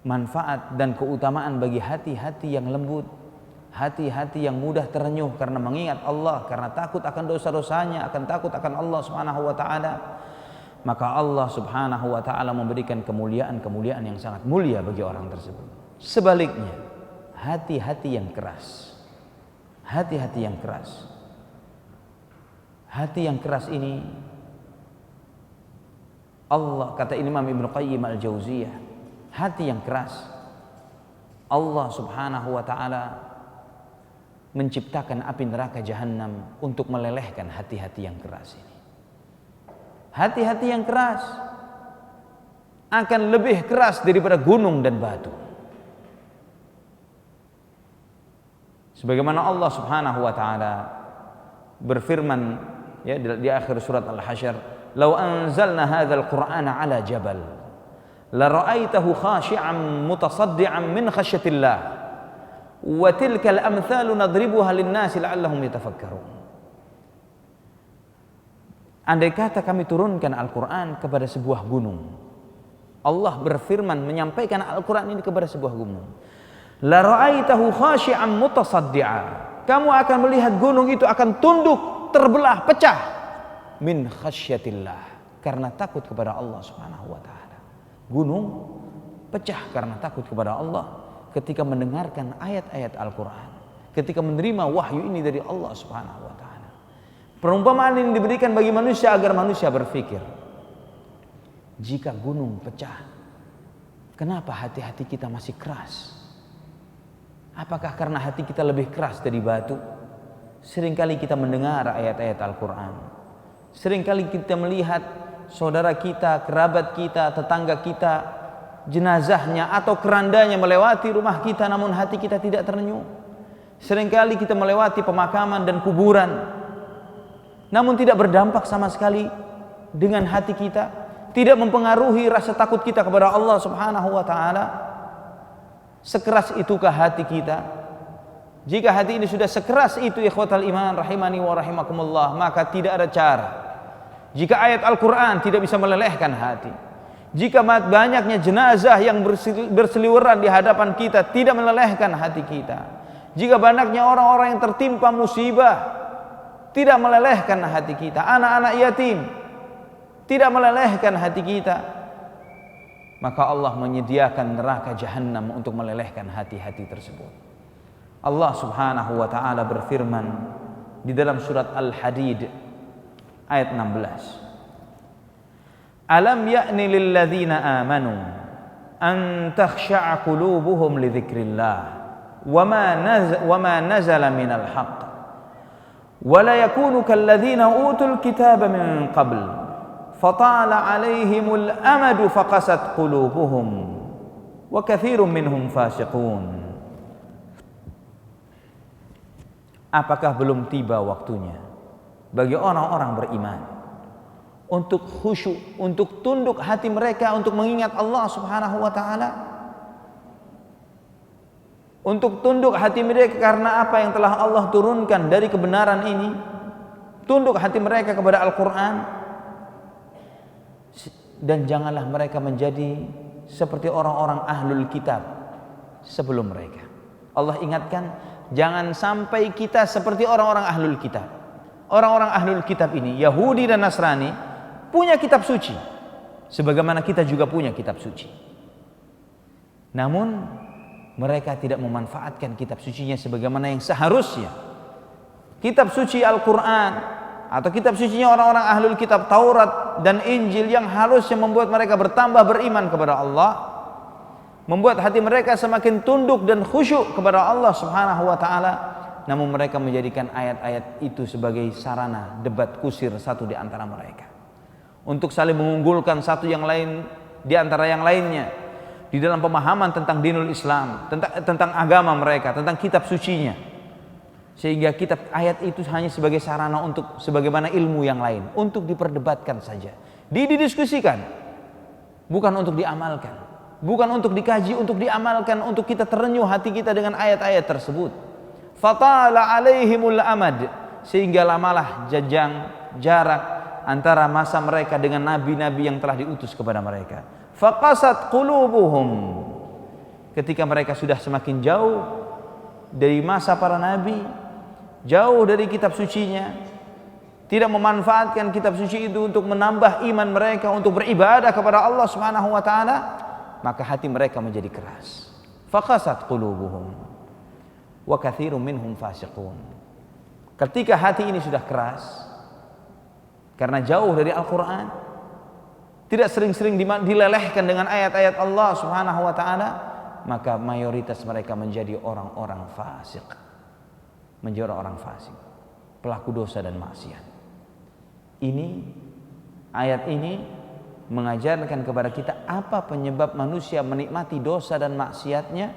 manfaat dan keutamaan bagi hati-hati yang lembut, hati-hati yang mudah terenyuh karena mengingat Allah, karena takut akan dosa-dosanya, akan takut akan Allah Subhanahu wa taala. Maka Allah Subhanahu wa taala memberikan kemuliaan-kemuliaan yang sangat mulia bagi orang tersebut. Sebaliknya, hati-hati yang keras. Hati-hati yang keras. Hati yang keras ini Allah, kata Imam Ibnu Qayyim Al-Jauziyah, hati yang keras Allah Subhanahu wa taala menciptakan api neraka jahanam untuk melelehkan hati-hati yang keras ini. Hati-hati yang keras akan lebih keras daripada gunung dan batu. Sebagaimana Allah Subhanahu wa taala berfirman, ya, di akhir surat Al-Hasyr, "Lau anzalna hadzal Qur'ana 'ala jabal la ra'aitahu khashi'an mutasaddian min khasyatillah." Wa tilkal amthalu nadribuha lin-nasi la'allahum yatafakkarun. Andai kata kami turunkan Al-Quran kepada sebuah gunung, Allah berfirman menyampaikan Al-Quran ini kepada sebuah gunung, la ra'aitahu khashi'an mutasaddi'a, kamu akan melihat gunung itu akan tunduk, terbelah, pecah, min khasyatillah, karena takut kepada Allah Subhanahu wa taala. Gunung pecah karena takut kepada Allah ketika mendengarkan ayat-ayat Al-Quran, ketika menerima wahyu ini dari Allah Subhanahu wa taala. Perumpamaan ini diberikan bagi manusia agar manusia berpikir, jika gunung pecah, kenapa hati-hati kita masih keras? Apakah karena hati kita lebih keras dari batu? Seringkali kita mendengar ayat-ayat Al-Quran, seringkali kita melihat saudara kita, kerabat kita, tetangga kita, jenazahnya atau kerandanya melewati rumah kita, namun hati kita tidak terenyuh. Seringkali kita melewati pemakaman dan kuburan, namun tidak berdampak sama sekali dengan hati kita, tidak mempengaruhi rasa takut kita kepada Allah Subhanahu wa ta'ala. Sekeras itukah hati kita? Jika hati ini sudah sekeras itu, ikhwatal iman rahimani wa rahimakumullah, maka tidak ada cara. Jika ayat Al-Quran tidak bisa melelehkan hati, jika banyaknya jenazah yang berseliweran di hadapan kita tidak melelehkan hati kita, jika banyaknya orang-orang yang tertimpa musibah tidak melelehkan hati kita, anak-anak yatim tidak melelehkan hati kita, maka Allah menyediakan neraka jahanam untuk melelehkan hati-hati tersebut. Allah Subhanahu wa ta'ala berfirman di dalam surat Al-Hadid ayat 16. Alam ya'ni lilladzina amanu an takhsha'a qulubuhum li dzikrillah wa ma nazala minal haqq wa la yakunu kalladzina utul kitaba min qabl fatala alaihimul amadu faqasat qulubuhum wa katsirun minhum fasiqun. Apakah belum tiba waktunya bagi orang-orang beriman untuk khusyuk, untuk tunduk hati mereka untuk mengingat Allah Subhanahu wa ta'ala, untuk tunduk hati mereka karena apa yang telah Allah turunkan dari kebenaran ini, tunduk hati mereka kepada Al-Quran. Dan janganlah mereka menjadi seperti orang-orang ahlul kitab sebelum mereka. Allah ingatkan, jangan sampai kita seperti orang-orang ahlul kitab. Orang-orang ahlul kitab ini, Yahudi dan Nasrani, punya kitab suci sebagaimana kita juga punya kitab suci. Namun mereka tidak memanfaatkan kitab sucinya sebagaimana yang seharusnya. Kitab suci Al-Quran atau kitab sucinya orang-orang ahlul kitab Taurat dan Injil yang harusnya membuat mereka bertambah beriman kepada Allah, membuat hati mereka semakin tunduk dan khusyuk kepada Allah Subhanahu wa ta'ala, namun mereka menjadikan ayat-ayat itu sebagai sarana debat kusir satu di antara mereka, untuk saling mengunggulkan satu yang lain di antara yang lainnya di dalam pemahaman tentang dinul Islam, tentang agama mereka, tentang kitab sucinya. Sehingga kitab ayat itu hanya sebagai sarana untuk sebagaimana ilmu yang lain, untuk diperdebatkan saja, didiskusikan, bukan untuk diamalkan, bukan untuk dikaji, untuk diamalkan, untuk kita terenyuh hati kita dengan ayat-ayat tersebut. Fatala alaihimul amad, sehingga lamalah jarak antara masa mereka dengan nabi-nabi yang telah diutus kepada mereka. Faqasat qulubuhum, ketika mereka sudah semakin jauh dari masa para nabi, jauh dari kitab sucinya, tidak memanfaatkan kitab suci itu untuk menambah iman mereka, untuk beribadah kepada Allah Subhanahu wa ta'ala, maka hati mereka menjadi keras. Faqasat qulubuhum wa katsirun minhum fasiqun. Ketika hati ini sudah keras karena jauh dari Al-Quran, tidak sering-sering dilelehkan dengan ayat-ayat Allah Subhanahu wa ta'ala, maka mayoritas mereka menjadi orang-orang fasik, menjadi orang fasik, pelaku dosa dan maksiat. Ayat ini mengajarkan kepada kita apa penyebab manusia menikmati dosa dan maksiatnya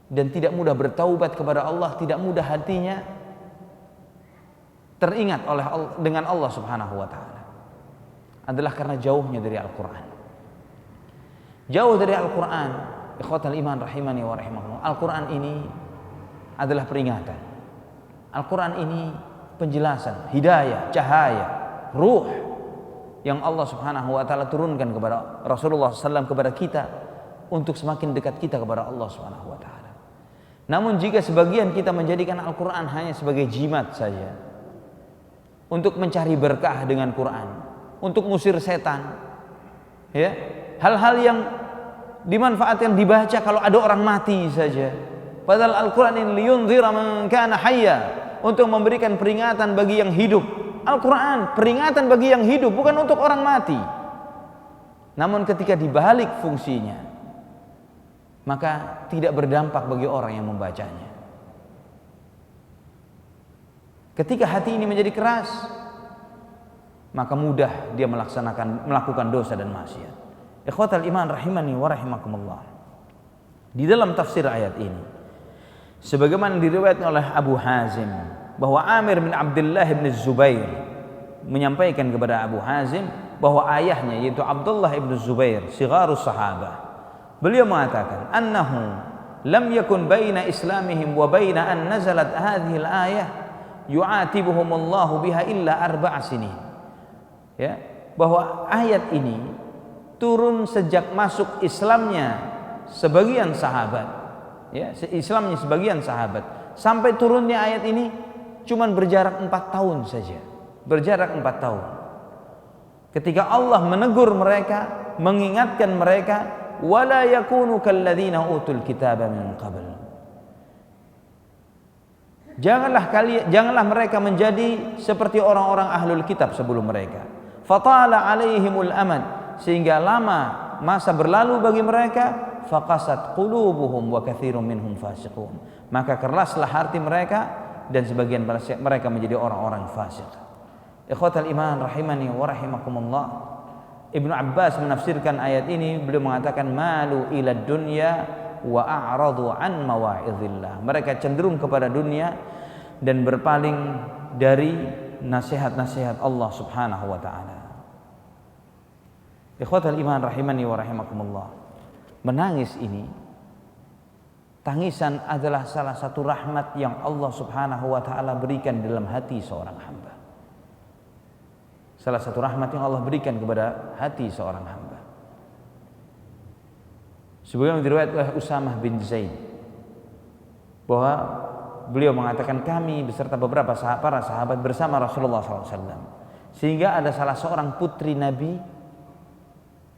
dan tidak mudah bertaubat kepada Allah, tidak mudah hatinya teringat dengan Allah Subhanahu wa ta'ala, adalah karena jauhnya dari Al-Quran. Jauh dari Al-Quran, ikhwatal iman rahimani wa rahimakumullah, Al-Quran ini adalah peringatan. Al-Quran ini penjelasan, hidayah, cahaya, ruh yang Allah Subhanahu wa ta'ala turunkan kepada Rasulullah SAW, kepada kita, untuk semakin dekat kita kepada Allah Subhanahu wa ta'ala. Namun jika sebagian kita menjadikan Al-Quran hanya sebagai jimat saja, untuk mencari berkah dengan Quran, untuk ngusir setan, ya, hal-hal yang dimanfaatkan dibaca kalau ada orang mati saja. Padahal Al-Quran ini liyunzira man kana hayya, untuk memberikan peringatan bagi yang hidup. Al-Quran peringatan bagi yang hidup, bukan untuk orang mati. Namun ketika dibalik fungsinya, maka tidak berdampak bagi orang yang membacanya. Ketika hati ini menjadi keras, maka mudah dia melakukan dosa dan maksiat. Ikhwatal iman rahimani wa rahimakumullah. Di dalam tafsir ayat ini, sebagaimana diriwayatkan oleh Abu Hazim, bahwa Amir bin Abdullah bin Zubair menyampaikan kepada Abu Hazim bahwa ayahnya yaitu Abdullah bin Zubair, sigharus sahabah, beliau mengatakan annahu lam yakun baina islamihim wa baina an nazalat hadhihi al-ayah yu'atibuhumullahu biha illa 4 sinin. Ya, bahwa ayat ini turun sejak masuk Islamnya sebagian sahabat, ya, Islamnya sebagian sahabat, sampai turunnya ayat ini cuman berjarak 4 tahun saja. Berjarak 4 tahun. Ketika Allah menegur mereka, mengingatkan mereka, wala yakunu kalladzina utul kitaba min qabl. Janganlah mereka menjadi seperti orang-orang ahlul kitab sebelum mereka. Fatala alaihimul amad, sehingga lama masa berlalu bagi mereka, faqasat qulubuhum wa katsirun minhum fasiqun. Maka keraslah hati mereka dan sebagian mereka menjadi orang-orang fasik. Ikhwatal iman rahimani wa rahimakumullah. Ibnu Abbas menafsirkan ayat ini, beliau mengatakan malu ila dunya wa a'radu an mawa'idillah. Mereka cenderung kepada dunia dan berpaling dari nasihat-nasihat Allah Subhanahu wa taala. Ikhwatal iman rahimani wa rahimakumullah. Menangis ini, tangisan adalah salah satu rahmat yang Allah Subhanahu wa taala berikan dalam hati seorang hamba. Salah satu rahmat yang Allah berikan kepada hati seorang hamba. Sebagaimana diriwayatkan oleh Usamah bin Zaid bahwa beliau mengatakan kami beserta beberapa para sahabat bersama Rasulullah SAW, sehingga ada salah seorang putri Nabi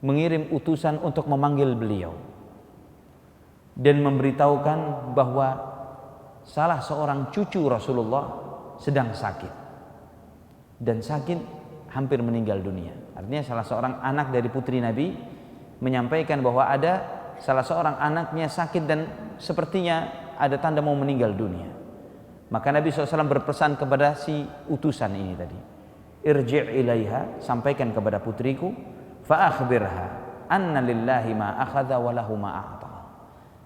mengirim utusan untuk memanggil beliau dan memberitahukan bahwa salah seorang cucu Rasulullah sedang sakit dan sakit hampir meninggal dunia. Artinya salah seorang anak dari putri Nabi menyampaikan bahwa ada salah seorang anaknya sakit dan sepertinya ada tanda mau meninggal dunia. Maka Nabi SAW berpesan kepada si utusan ini tadi, irji' ilaiha, sampaikan kepada putriku, fa akhbirha anna lillahi ma akhadha wa lahu ma a'ta.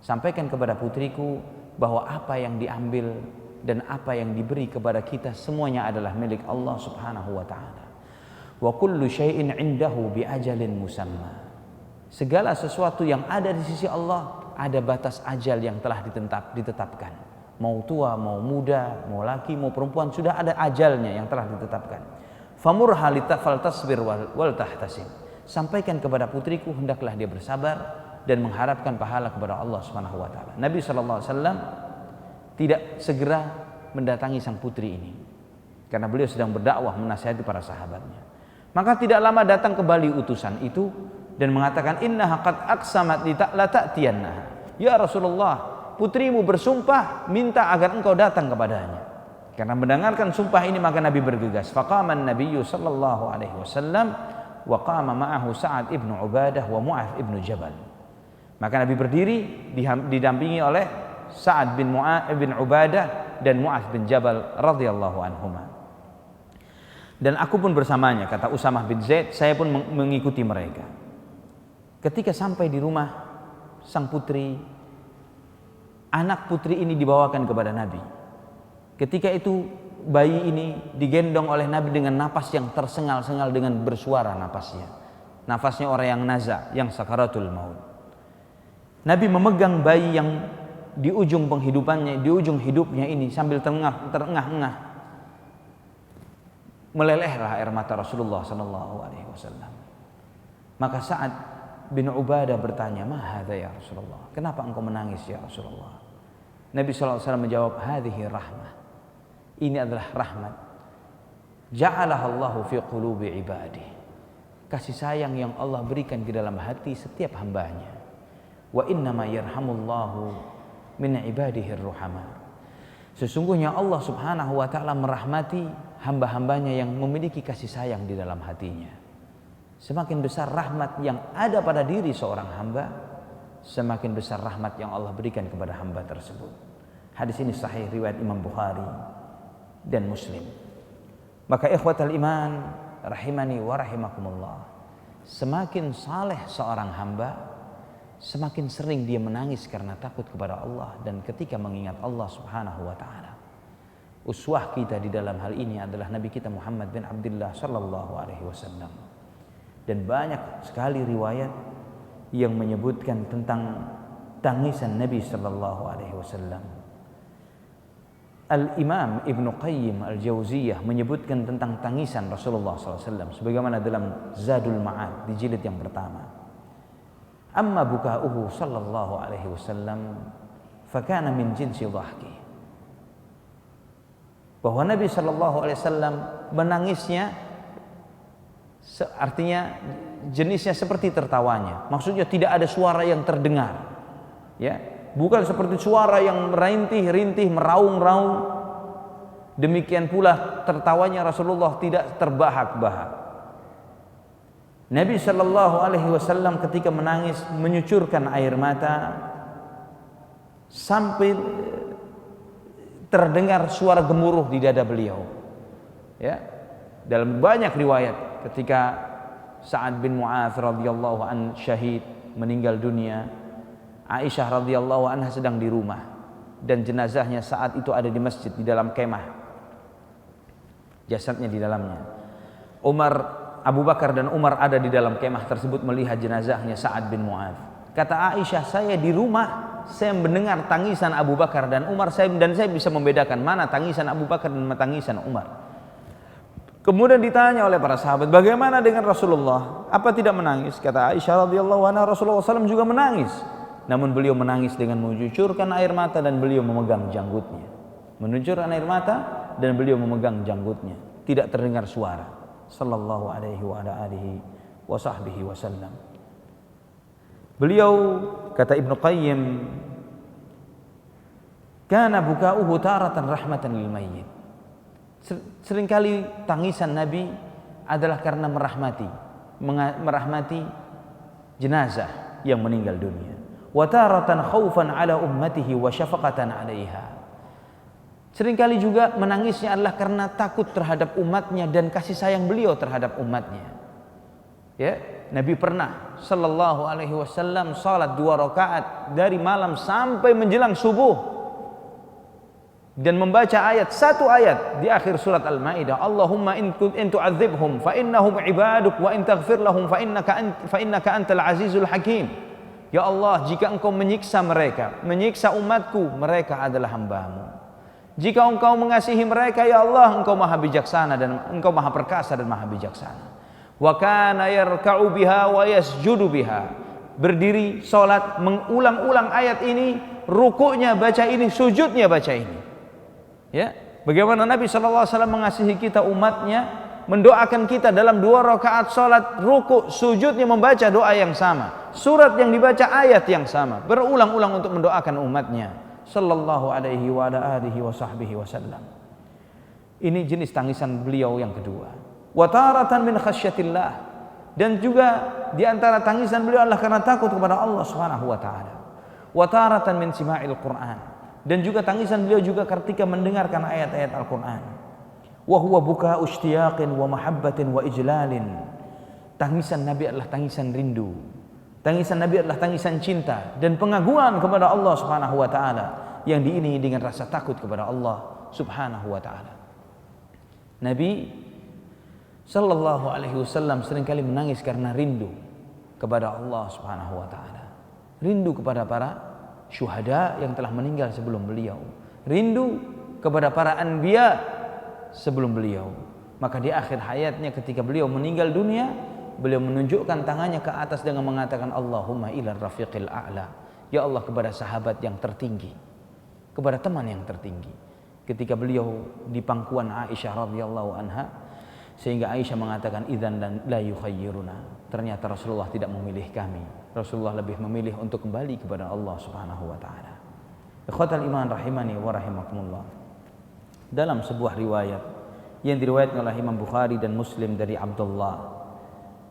Sampaikan kepada putriku bahwa apa yang diambil dan apa yang diberi kepada kita semuanya adalah milik Allah Subhanahu wa taala. Wa kullu syai'in 'indahu bi ajalin musamma. Segala sesuatu yang ada di sisi Allah ada batas ajal yang telah ditetapkan. Mau tua, mau muda, mau laki, mau perempuan, sudah ada ajalnya yang telah ditetapkan. Famurha litafal tasbir wal tahtasib. Sampaikan kepada putriku hendaklah dia bersabar dan mengharapkan pahala kepada Allah Subhanahu wa taala. Nabi sallallahu alaihi wasallam tidak segera mendatangi sang putri ini karena beliau sedang berdakwah menasihati para sahabatnya. Maka tidak lama datang kembali utusan itu dan mengatakan innaha qad aqsamat la ta'tiyannaha. Ya Rasulullah, putrimu bersumpah minta agar engkau datang kepadanya. Karena mendengarkan sumpah ini maka Nabi bergegas. Faqama an-nabiyyu sallallahu alaihi wasallam wa qama ma'ahu Sa'ad ibn Ubadah wa Mu'adz ibn Jabal. Maka Nabi berdiri didampingi oleh Sa'ad bin Ubadah dan Mu'adz bin Jabal radhiyallahu anhuma. Dan aku pun bersamanya, kata Usamah bin Zaid, saya pun mengikuti mereka. Ketika sampai di rumah sang putri, anak putri ini dibawakan kepada Nabi. Ketika itu bayi ini digendong oleh Nabi dengan napas yang tersengal-sengal, dengan bersuara napasnya. Nafasnya orang yang naza, yang sakaratul maut. Nabi memegang bayi yang di ujung penghidupannya, di ujung hidupnya ini sambil terengah-engah. Melelehlah air mata Rasulullah sallallahu alaihi wasallam. Maka Sa'ad bin Ubadah bertanya, "Ma hadza ya Rasulullah? Kenapa engkau menangis ya Rasulullah?" Nabi sallallahu alaihi wasallam menjawab, "Hadhihi rahmah." Ini adalah rahmat. Ja'alaha Allahu fi qulubi ibadihi. Kasih sayang yang Allah berikan ke dalam hati setiap hambanya. Wa innama yarhamullahu min ibadihi ar-ruhama. Sesungguhnya Allah Subhanahu wa taala merahmati hamba-hambanya yang memiliki kasih sayang di dalam hatinya. Semakin besar rahmat yang ada pada diri seorang hamba, semakin besar rahmat yang Allah berikan kepada hamba tersebut. Hadis ini sahih riwayat Imam Bukhari dan Muslim. Maka ikhwatal iman rahimani wa rahimakumullah, semakin saleh seorang hamba, semakin sering dia menangis karena takut kepada Allah dan ketika mengingat Allah Subhanahu wa taala. Uswah kita di dalam hal ini adalah Nabi kita Muhammad bin Abdullah sallallahu alaihi wasallam. Dan banyak sekali riwayat yang menyebutkan tentang tangisan Nabi sallallahu alaihi wasallam. Al-Imam Ibnu Qayyim Al-Jauziyah menyebutkan tentang tangisan Rasulullah sallallahu alaihi wasallam sebagaimana dalam Zadul Ma'ad di jilid yang pertama. Amma buka'uhu sallallahu alaihi wasallam fakana min jinsi dhahki. Bahwa Nabi sallallahu alaihi wasallam menangisnya artinya jenisnya seperti tertawanya. Maksudnya tidak ada suara yang terdengar. Ya, bukan seperti suara yang merintih-rintih, meraung-raung. Demikian pula tertawanya Rasulullah tidak terbahak-bahak. Nabi sallallahu alaihi wasallam ketika menangis menyucurkan air mata sampai terdengar suara gemuruh di dada beliau. Ya. Dalam banyak riwayat ketika Sa'ad bin Mu'adz radhiyallahu an syahid meninggal dunia, Aisyah radhiyallahu anha sedang di rumah dan jenazahnya saat itu ada di masjid di dalam kemah. Jasadnya di dalamnya. Abu Bakar dan Umar ada di dalam kemah tersebut melihat jenazahnya Sa'ad bin Mu'adz. Kata Aisyah, saya di rumah saya mendengar tangisan Abu Bakar dan Umar dan saya bisa membedakan mana tangisan Abu Bakar dan tangisan Umar. Kemudian ditanya oleh para sahabat, bagaimana dengan Rasulullah? Apa tidak menangis? Kata Aisyah radhiyallahu anha, Rasulullah SAW juga menangis. Namun beliau menangis dengan mencucurkan air mata dan beliau memegang janggutnya. Mencucurkan air mata dan beliau memegang janggutnya. Tidak terdengar suara. Sallallahu alaihi wa ala alihi wa sahbihi wasallam. Beliau kata Ibnu Qayyim, kana buka'uhu taratan rahmatan lil mayyit. Seringkali tangisan Nabi adalah karena merahmati jenazah yang meninggal dunia. Wa taratan khaufan ala ummatihi wa syafaqatan 'alaiha. Seringkali juga menangisnya adalah karena takut terhadap umatnya dan kasih sayang beliau terhadap umatnya. Ya, Nabi pernah sallallahu alaihi wasallam salat 2 rakaat dari malam sampai menjelang subuh dan membaca satu ayat di akhir surat Al-Maidah, Allahumma in tu'adzibhum fa innahum ibaduk wa in taghfir lahum fa innaka antal azizul hakim. Ya Allah, jika engkau menyiksa mereka, menyiksa umatku, mereka adalah hambamu. Jika engkau mengasihi mereka, ya Allah, engkau maha bijaksana dan engkau maha perkasa dan maha bijaksana. Wa kana yarka'u biha wa yasjudu biha. Berdiri salat mengulang-ulang ayat ini, rukuknya baca ini, sujudnya baca ini. Ya, bagaimana Nabi sallallahu alaihi wasallam mengasihi kita umatnya, mendoakan kita dalam 2 rakaat salat, rukuk, sujudnya membaca doa yang sama. Surat yang dibaca ayat yang sama, berulang-ulang untuk mendoakan umatnya sallallahu alaihi wa ala alihi wa sahbihi wasallam. Ini jenis tangisan beliau yang kedua. Wa taratan min khasyatillah, dan juga di antara tangisan beliau adalah karena takut kepada Allah Subhanahu wa taala. Wa taratan min sima'il Qur'an, dan juga tangisan beliau juga ketika mendengarkan ayat-ayat Al-Qur'an. Wa huwa buka'u ishtiyaqin wa mahabbatin wa ijlalin. Tangisan Nabi adalah tangisan rindu. Tangisan Nabi adalah tangisan cinta dan pengagungan kepada Allah Subhanahu wa taala yang diiringi dengan rasa takut kepada Allah Subhanahu wa taala. Nabi sallallahu alaihi wasallam seringkali menangis karena rindu kepada Allah Subhanahu wa taala. Rindu kepada para syuhada yang telah meninggal sebelum beliau. Rindu kepada para anbiya sebelum beliau. Maka di akhir hayatnya ketika beliau meninggal dunia, beliau menunjukkan tangannya ke atas dengan mengatakan Allahumma ila rafiqil a'la. Ya Allah, kepada sahabat yang tertinggi, kepada teman yang tertinggi. Ketika beliau di pangkuan Aisyah radhiyallahu anha, sehingga Aisyah mengatakan idzan la yukhayyiruna. Ternyata Rasulullah tidak memilih kami. Rasulullah lebih memilih untuk kembali kepada Allah Subhanahu wa taala. Ikhwatal iman rahimani wa rahimakumullah. Dalam sebuah riwayat yang diriwayatkan oleh Imam Bukhari dan Muslim dari Abdullah,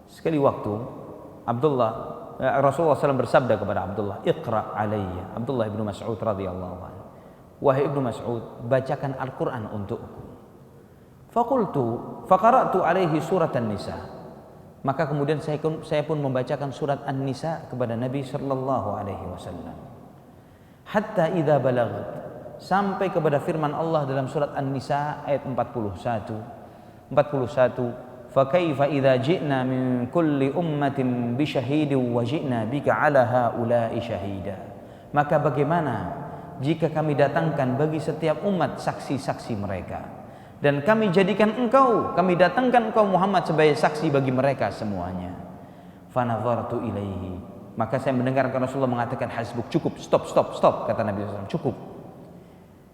sekali waktu Rasulullah SAW bersabda kepada Abdullah, "Iqra alayya." Abdullah ibnu Mas'ud radhiyallahu anhu, "Wahai ibnu Mas'ud, bacakan Al-Quran untukku." Faqara'tu alaihi surat An-Nisa. Maka kemudian saya pun membacakan surat An-Nisa kepada Nabi sallallahu alaihi wasallam. Hatta idza balaghat, sampai kepada firman Allah dalam surat An-Nisa ayat 41. "Fa kaifa idza ji'na min kulli ummatin bi syahidin wa ji'na bika 'ala haula'i syahida." Maka bagaimana jika kami datangkan bagi setiap umat saksi-saksi mereka, dan kami datangkan engkau Muhammad sebagai saksi bagi mereka semuanya. Fanadhartu ilaihi, maka saya mendengarkan Rasulullah mengatakan, "Hasbuk, cukup, stop," kata Nabi SAW, "cukup."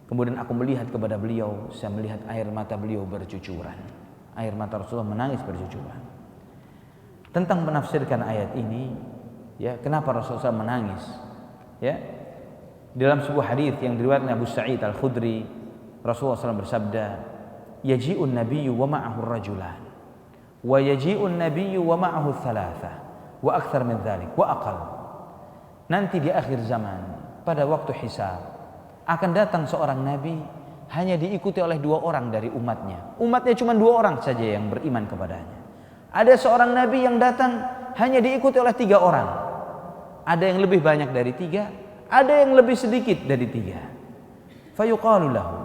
Kemudian aku melihat kepada beliau, saya melihat air mata beliau bercucuran. Air mata Rasulullah menangis bercucuran. Tentang menafsirkan ayat ini, ya, kenapa Rasulullah menangis? Ya, dalam sebuah hadis yang diriwayatkan Abu Sa'id Al-Khudri, Rasulullah SAW bersabda, "Yaji'un nabiyyu wa ma'ahu rajulan, wa yaji'un nabiyyu wa ma'ahu thalatha, wa akthar min dhalik, wa aqal." Nanti di akhir zaman, pada waktu hisab, akan datang seorang nabi hanya diikuti oleh 2 orang dari umatnya. Umatnya cuma 2 orang saja yang beriman kepadanya. Ada seorang nabi yang datang hanya diikuti oleh 3 orang. Ada yang lebih banyak dari 3, ada yang lebih sedikit dari 3. Fayuqalu lahu,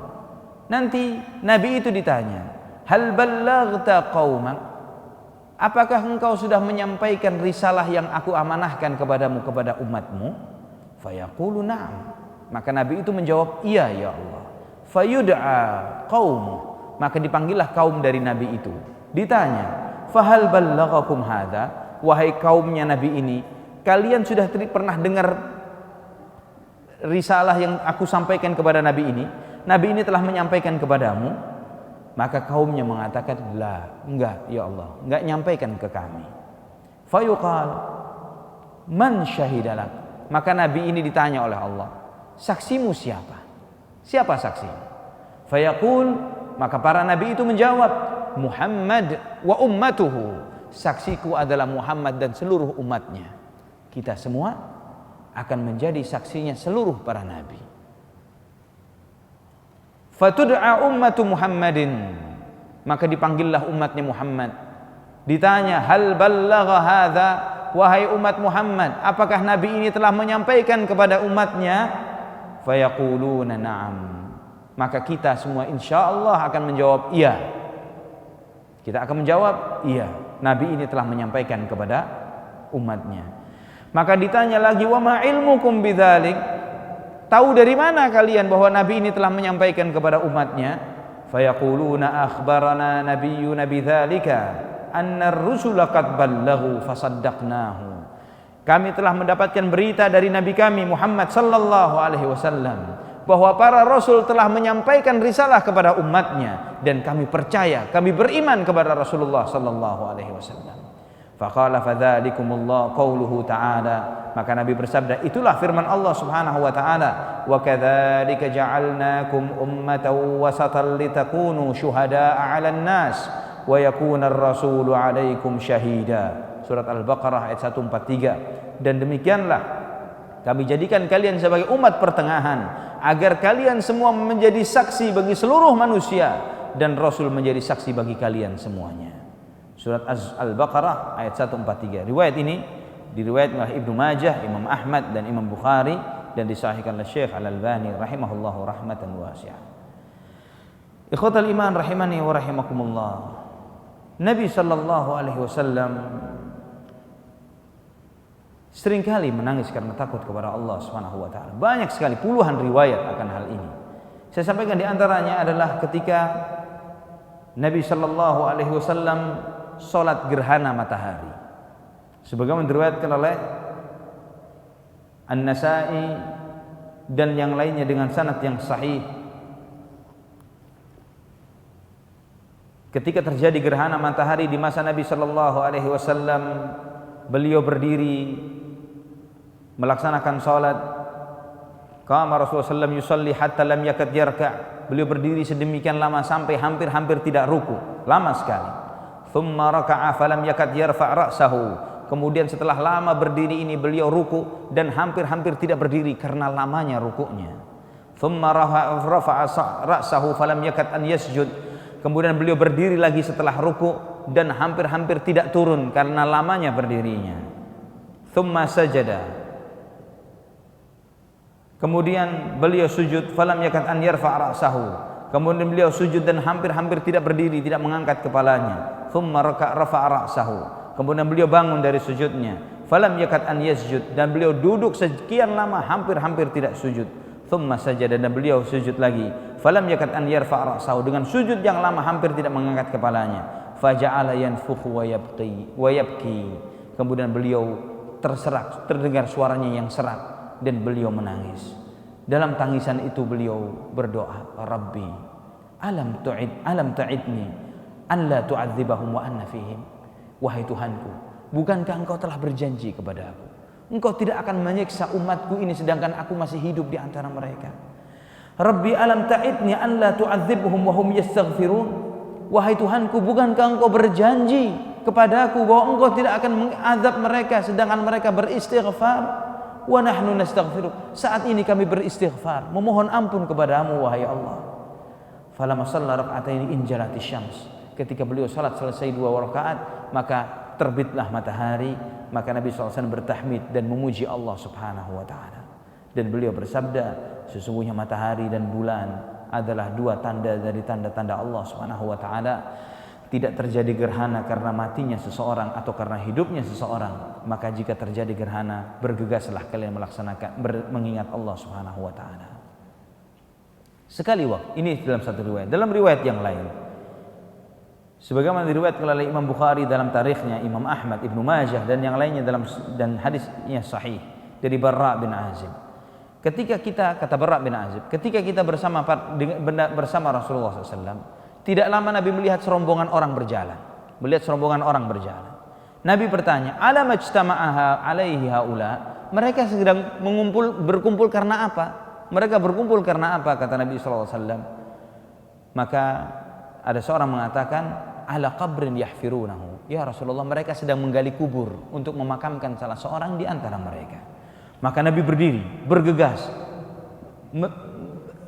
nanti nabi itu ditanya, "Hal ballaghta qaumak?" Apakah engkau sudah menyampaikan risalah yang aku amanahkan kepadamu, kepada umatmu? Fayaqulu na'am. Maka nabi itu menjawab, "Iya ya Allah." Fayud'a qaumu, maka dipanggillah kaum dari nabi itu. Ditanya, "Fahal ballaghakum hadza?" Wahai kaumnya nabi ini, kalian sudah pernah dengar risalah yang aku sampaikan kepada nabi ini? Nabi ini telah menyampaikan kepadamu? Maka kaumnya mengatakan, "La, enggak ya Allah, enggak nyampaikan ke kami." Fayuqal, "Man syahidalak?" Maka nabi ini ditanya oleh Allah, "Saksimu siapa? Siapa saksi?" Fayaqul, maka para nabi itu menjawab, "Muhammad wa ummatuhu." Saksiku adalah Muhammad dan seluruh umatnya. Kita semua akan menjadi saksinya seluruh para nabi. Fatud'a ummatu Muhammadin, maka dipanggillah umatnya Muhammad. Ditanya, "Hal ballagha hadza?" Wahai umat Muhammad, apakah nabi ini telah menyampaikan kepada umatnya? Fayaquluna na'am. Maka kita semua insyaallah akan menjawab iya. Kita akan menjawab iya, nabi ini telah menyampaikan kepada umatnya. Maka ditanya lagi, "Wa ma ilmukum bidzalik?" Tahu dari mana kalian bahwa nabi ini telah menyampaikan kepada umatnya? Fayaquluna akhbarana nabiyyuna bidzalika anna ar-rusula qad ballaghu fasaddaqnahu. Kami telah mendapatkan berita dari nabi kami Muhammad sallallahu alaihi wasallam bahwa para rasul telah menyampaikan risalah kepada umatnya dan kami percaya, kami beriman kepada Rasulullah sallallahu alaihi wasallam. Faqala fadzalikumullah qauluhu ta'ala, maka Nabi bersabda, itulah firman Allah Subhanahu wa taala, wa kadzalika ja'alnakum ummatan wasatan litakunu syuhada'a 'alan nas wa yakuna ar-rasulu 'alaikum syahida. Surat Al-Baqarah ayat 143. Dan demikianlah kami jadikan kalian sebagai umat pertengahan agar kalian semua menjadi saksi bagi seluruh manusia dan Rasul menjadi saksi bagi kalian semuanya. Surat Al-Baqarah ayat 143. Riwayat ini diriwayatkan oleh Ibnu Majah, Imam Ahmad dan Imam Bukhari dan disahihkan oleh Syekh Al-Albani rahimahullahu rahmatan wasi'ah. Ikhwatal iman rahimani wa rahimakumullah. Nabi sallallahu alaihi wasallam seringkali menangis karena takut kepada Allah Subhanahu wa taala. Banyak sekali, puluhan riwayat akan hal ini. Saya sampaikan di antaranya adalah ketika Nabi sallallahu alaihi wasallam salat gerhana matahari. Sebagaimana diriwayatkan oleh An-Nasa'i dan yang lainnya dengan sanad yang sahih. Ketika terjadi gerhana matahari di masa Nabi sallallahu alaihi wasallam, beliau berdiri melaksanakan salat. Qama Rasulullah sallallahu yusalli hatta lam yakad yarka'. Beliau berdiri sedemikian lama sampai hampir tidak ruku, lama sekali. Thumma raka'a falam yakad yarfa' ra'sahu. Kemudian setelah lama berdiri ini beliau ruku dan hampir-hampir tidak berdiri karena lamanya rukuknya. Thumma rafa'a ra'sahu falam yakad an yasjud. Kemudian beliau berdiri lagi setelah ruku dan hampir-hampir tidak turun karena lamanya berdirinya. Thumma sajada. Kemudian beliau sujud, falam yakad an yarfa' ra'sahu. Kemudian beliau sujud dan hampir-hampir tidak berdiri, tidak mengangkat kepalanya. Thumma rafa'a ra'sahu. Kemudian beliau bangun dari sujudnya. Falam yakad an yasjud, dan beliau duduk sekian lama hampir-hampir tidak sujud. Thumma sajada, dan beliau sujud lagi. Falam yakad an yarfa' ra'sahu, dengan sujud yang lama hampir tidak mengangkat kepalanya. Faja'ala yanfukhu wa yabki. Kemudian beliau terdengar suaranya yang serak dan beliau menangis. Dalam tangisan itu beliau berdoa, Rabbi, alam ta'idni an la tu'adzibahum wa anna fihim. Wahai Tuhanku, bukankah Engkau telah berjanji kepada aku, Engkau tidak akan menyiksa umatku ini sedangkan aku masih hidup di antara mereka. Rabbi alam ta'idni an la tu'adzibhum wa hum yastaghfirun. Wahai Tuhanku, bukankah Engkau berjanji kepadaku bahwa Engkau tidak akan mengazab mereka sedangkan mereka beristighfar? Wa nahnu nastaghfiruk. Saat ini kami beristighfar, memohon ampun kepadamu wahai Allah. Falamma shalla rak'ataini injalati syams. Ketika beliau salat selesai 2 rakaat, maka terbitlah matahari. Maka Nabi SAW bertahmid dan memuji Allah Subhanahu wa ta'ala. Dan beliau bersabda, sesungguhnya matahari dan bulan adalah 2 tanda dari tanda-tanda Allah Subhanahu wa ta'ala. Tidak terjadi gerhana karena matinya seseorang atau karena hidupnya seseorang. Maka jika terjadi gerhana, bergegaslah kalian melaksanakan mengingat Allah Subhanahu wa ta'ala. Sekali waktu, ini dalam satu riwayat. Dalam riwayat yang lain, sebagaimana diriwayatkan oleh Imam Bukhari dalam tarikhnya, Imam Ahmad, Ibnu Majah dan yang lainnya dan hadisnya sahih dari Barra bin Azib. Ketika kita, kata Barra bin Azib, ketika kita bersama Rasulullah SAW, tidak lama Nabi melihat serombongan orang berjalan. Nabi bertanya, alam ijtama'aha alaihi haula? Mereka sedang berkumpul karena apa? Mereka berkumpul karena apa? Kata Nabi SAW. Maka ada seorang mengatakan, ala qabrin yahfirunahu. Ya Rasulullah, mereka sedang menggali kubur untuk memakamkan salah seorang di antara mereka. Maka Nabi berdiri, bergegas,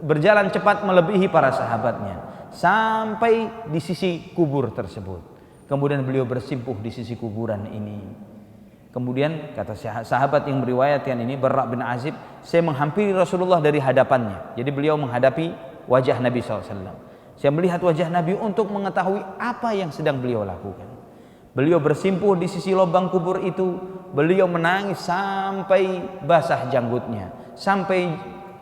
berjalan cepat melebihi para sahabatnya sampai di sisi kubur tersebut. Kemudian beliau bersimpuh di sisi kuburan ini. Kemudian kata sahabat yang meriwayatkan ini, Barra bin Azib, saya menghampiri Rasulullah dari hadapannya. Jadi beliau menghadapi wajah Nabi SAW. Saya melihat wajah Nabi untuk mengetahui apa yang sedang beliau lakukan. Beliau bersimpuh di sisi lubang kubur itu. Beliau menangis sampai basah janggutnya, sampai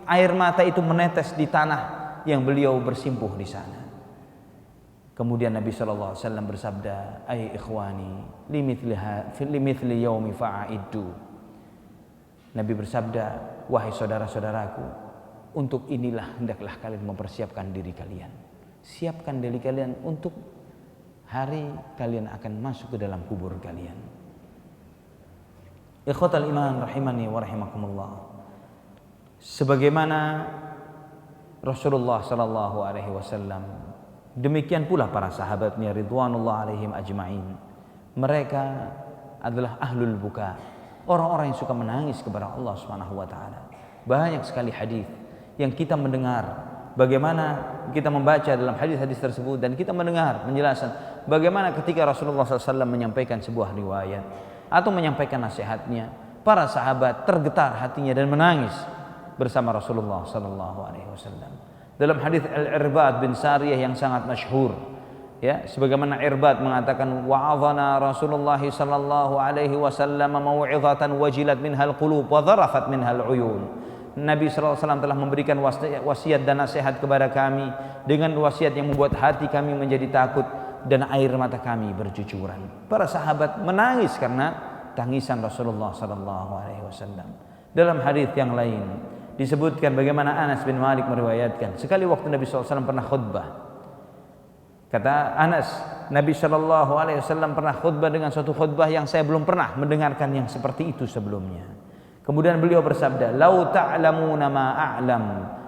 air mata itu menetes di tanah yang beliau bersimpuh di sana. Kemudian Nabi SAW bersabda, ay ikhwani limithli yaumi fa'iddu. Nabi bersabda, wahai saudara-saudaraku, untuk inilah hendaklah kalian mempersiapkan diri kalian. Siapkan diri kalian untuk hari kalian akan masuk ke dalam kubur kalian. Ikhwatal iman rahimani wa rahimakumullah. Sebagaimana Rasulullah sallallahu alaihi wasallam, demikian pula para sahabatnya ridwanullah alaihim ajma'in. Mereka adalah ahlul buka, orang-orang yang suka menangis kepada Allah Subhanahu wa taala. Banyak sekali hadis yang kita mendengar, bagaimana kita membaca dalam hadis-hadis tersebut dan kita mendengar penjelasan bagaimana ketika Rasulullah SAW menyampaikan sebuah riwayat atau menyampaikan nasihatnya, para sahabat tergetar hatinya dan menangis bersama Rasulullah SAW. Dalam hadis Al-Irbad bin Sariyah yang sangat masyhur, ya, sebagaimana Irbad mengatakan, wa'adhana Rasulullah sallallahu alaihi wasallam mau'izatan wajilat minhal qulub wa dharafat minhal uyun. Nabi SAW telah memberikan wasiat dan nasihat kepada kami dengan wasiat yang membuat hati kami menjadi takut dan air mata kami bercucuran. Para sahabat menangis karena tangisan Rasulullah SAW. Dalam hadis yang lain disebutkan bagaimana Anas bin Malik meriwayatkan, sekali waktu Nabi SAW pernah khutbah. Kata Anas, Nabi SAW pernah khutbah dengan suatu khutbah yang saya belum pernah mendengarkan yang seperti itu sebelumnya. Kemudian beliau bersabda, "Lau ta'lamuna ma a'lam,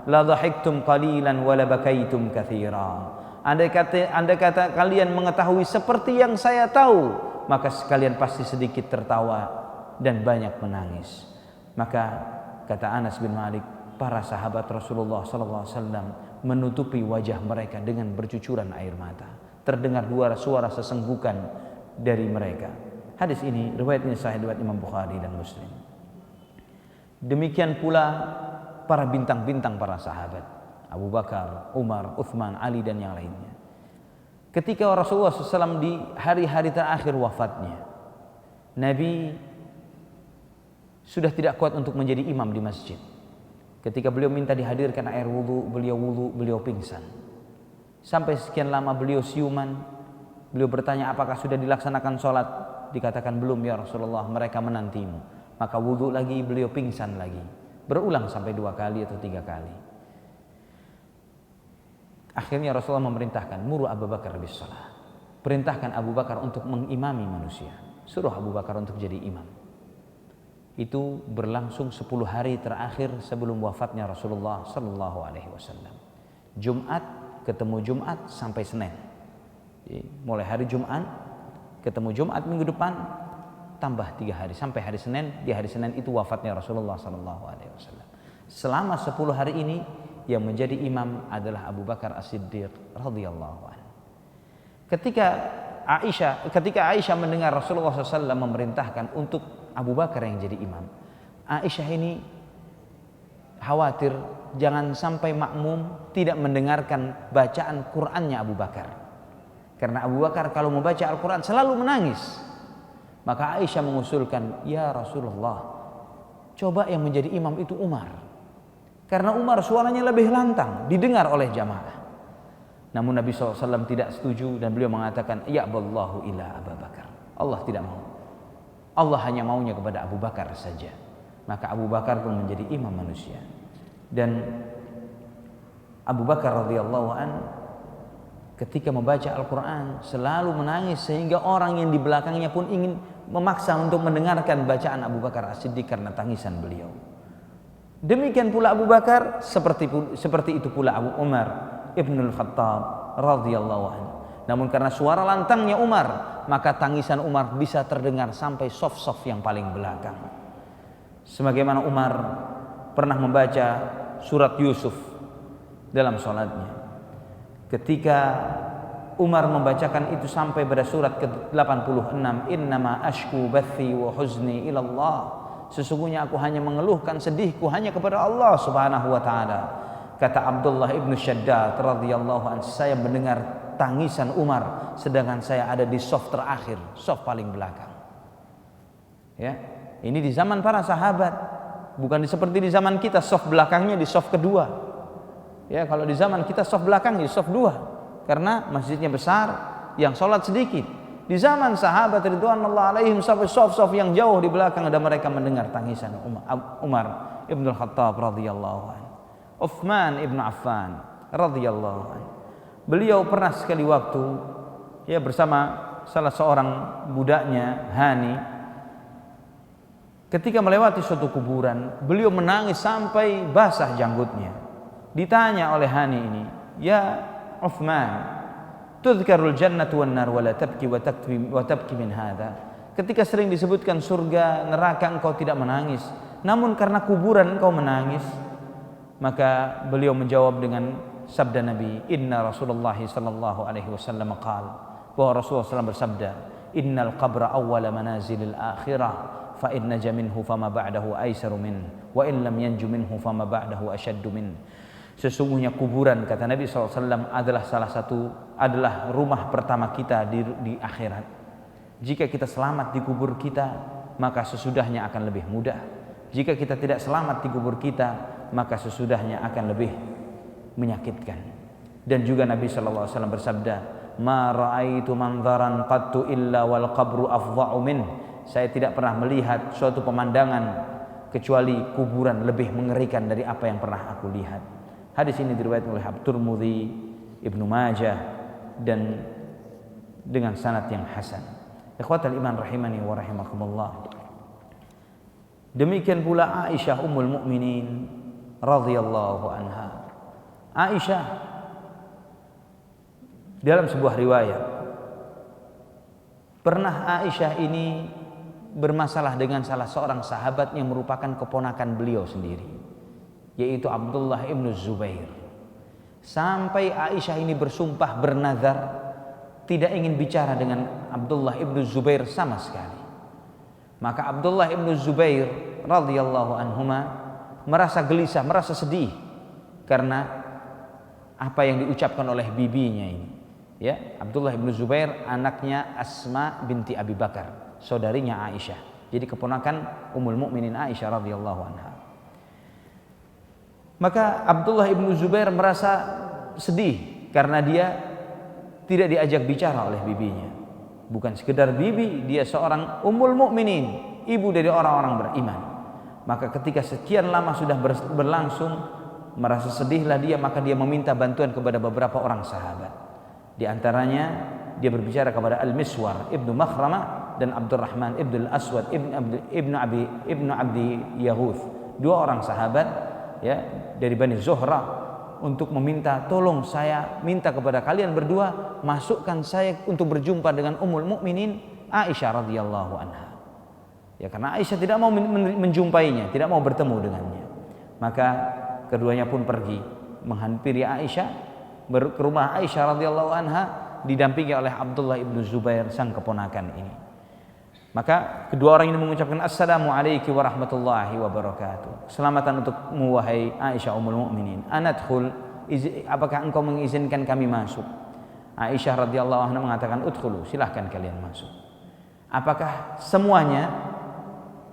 la dhahiktum qalilan wa la bakaitum katsira." Andai kata kalian mengetahui seperti yang saya tahu, maka sekalian pasti sedikit tertawa dan banyak menangis. Maka kata Anas bin Malik, para sahabat Rasulullah SAW menutupi wajah mereka dengan bercucuran air mata. Terdengar suara sesenggukan dari mereka. Hadis ini riwayat ini sahih riwayat Imam Bukhari dan Muslim. Demikian pula para bintang-bintang para sahabat, Abu Bakar, Umar, Uthman, Ali dan yang lainnya. Ketika Rasulullah SAW di hari-hari terakhir wafatnya, Nabi sudah tidak kuat untuk menjadi imam di masjid. Ketika beliau minta dihadirkan air wudu, beliau pingsan. Sampai sekian lama beliau siuman. Beliau bertanya, apakah sudah dilaksanakan sholat? Dikatakan belum ya Rasulullah, mereka menantimu. Maka wudu lagi, beliau pingsan lagi. Berulang sampai 2 kali atau 3 kali. Akhirnya Rasulullah memerintahkan, muru Abu Bakar bis shalah. Perintahkan Abu Bakar untuk mengimami manusia. Suruh Abu Bakar untuk jadi imam. Itu berlangsung 10 hari terakhir sebelum wafatnya Rasulullah sallallahu alaihi wasallam. Jumat ketemu Jumat sampai Senin. Jadi, mulai hari Jumat ketemu Jumat minggu depan tambah 3 hari sampai hari Senin. Di hari Senin itu wafatnya Rasulullah sallallahu alaihi wasallam. Selama 10 hari ini yang menjadi imam adalah Abu Bakar As-Siddiq radhiyallahu anhu. Ketika Aisyah mendengar Rasulullah SAW memerintahkan untuk Abu Bakar yang jadi imam, Aisyah ini khawatir jangan sampai makmum tidak mendengarkan bacaan Qur'annya Abu Bakar. Karena Abu Bakar kalau membaca Al-Quran selalu menangis. Maka Aisyah mengusulkan, ya Rasulullah, coba yang menjadi imam itu Umar. Karena Umar suaranya lebih lantang, didengar oleh jamaah. Namun Nabi SAW tidak setuju dan beliau mengatakan, ya Allahu ila Abu Bakar. Allah tidak mau. Allah hanya maunya kepada Abu Bakar saja. Maka Abu Bakar pun menjadi imam manusia. Dan Abu Bakar radhiyallahu an ketika membaca Al-Quran selalu menangis sehingga orang yang di belakangnya pun ingin memaksa untuk mendengarkan bacaan Abu Bakar As-Siddiq karena tangisan beliau. Demikian pula Abu Bakar, seperti itu pula Abu Umar Ibnul Khattab radhiyallahu anhu. Namun karena suara lantangnya Umar, maka tangisan Umar bisa terdengar sampai saf-saf yang paling belakang. Sebagaimana Umar pernah membaca surat Yusuf dalam sholatnya. Ketika Umar membacakan itu sampai pada surat ke-86, innama ashku bathi wa huzni ilallah. Sesungguhnya aku hanya mengeluhkan sedihku hanya kepada Allah Subhanahu wa taala. Kata Abdullah ibnu Shaddad radhiyallahu anhu, saya mendengar tangisan Umar sedangkan saya ada di saf terakhir, saf paling belakang. Ya, ini di zaman para sahabat, bukan seperti di zaman kita saf belakangnya di saf kedua. Ya, kalau di zaman kita saf belakang di saf 2 karena masjidnya besar, yang sholat sedikit. Di zaman sahabat ridwanullah alaihim sampai saf-saf yang jauh di belakang ada mereka mendengar tangisan Umar ibnu Khattab radhiyallahu anhu. Uthman ibn Affan radhiyallahu anhu. Beliau pernah sekali waktu ya bersama salah seorang budaknya Hani. Ketika melewati suatu kuburan, beliau menangis sampai basah janggutnya. Ditanya oleh Hani ini, "Ya Uthman, tudhkarul jannatu wan nar wa la tabki wa tabki min hadha?" Ketika sering disebutkan surga, neraka engkau tidak menangis, namun karena kuburan engkau menangis. Maka beliau menjawab dengan sabda Nabi, inna Rasulullah sallallahu alaihi wasallam qala, bahwa Rasulullah SAW bersabda, innal qabra awwala manazilil akhirah fa in naja minhu fama ba'dahu aisaru min wa in lam yanju minhu fama ba'dahu ashaddu min. Sesungguhnya kuburan, kata Nabi SAW, adalah rumah pertama kita di akhirat. Jika kita selamat di kubur kita, maka sesudahnya akan lebih mudah. Jika kita tidak selamat di kubur kita, maka sesudahnya akan lebih menyakitkan. Dan juga Nabi SAW bersabda, ma ra'aitu manzaran qattu illa wal qabru afdha'u min. Saya tidak pernah melihat suatu pemandangan kecuali kuburan lebih mengerikan dari apa yang pernah aku lihat. Hadis ini diriwayatkan oleh At-Tirmidzi, Ibnu Majah dan dengan sanad yang hasan. Ikhwatal iman rahimani wa rahimakumullah. Demikian pula Aisyah ummul mukminin radhiyallahu anha. Aisyah dalam sebuah riwayat Pernah Aisyah ini bermasalah dengan salah seorang sahabat yang merupakan keponakan beliau sendiri, yaitu Abdullah ibnu Zubair. Sampai Aisyah ini bersumpah bernazar tidak ingin bicara dengan Abdullah ibnu Zubair sama sekali. Maka Abdullah ibnu Zubair radhiyallahu anhuma merasa gelisah, merasa sedih karena apa yang diucapkan oleh bibinya ini. Ya, Abdullah ibnu Zubair anaknya Asma binti Abi Bakar, saudarinya Aisyah. Jadi keponakan Ummul Mukminin Aisyah radhiyallahu anha. Maka Abdullah ibnu Zubair merasa sedih karena dia tidak diajak bicara oleh bibinya. Bukan sekedar bibi, dia seorang Ummul Mukminin, ibu dari orang-orang beriman. Maka ketika sekian lama sudah berlangsung, merasa sedihlah dia, maka dia meminta bantuan kepada beberapa orang sahabat. Di antaranya dia berbicara kepada Al-Miswar ibnu Makhramah dan Abdurrahman ibnu Al-Aswad ibnu Abdi Yaghuth, dua orang sahabat ya dari Bani Zuhra, untuk meminta tolong saya minta kepada kalian berdua masukkan saya untuk berjumpa dengan Ummul Mukminin Aisyah radhiyallahu anha. Ya, karena Aisyah tidak mau menjumpainya, tidak mau bertemu dengannya. Maka keduanya pun pergi menghampiri Aisyah, ke rumah Aisyah radhiyallahu anha, didampingi oleh Abdullah ibnu Zubair sang keponakan ini. Maka kedua orang ini mengucapkan assalamualaikum warahmatullahi wabarakatuh. Keselamatan untukmu wahai Aisyah ummul mukminin. Anadkhul, apakah engkau mengizinkan kami masuk? Aisyah radhiyallahu anha mengatakan udkhulu, silahkan kalian masuk. Apakah semuanya?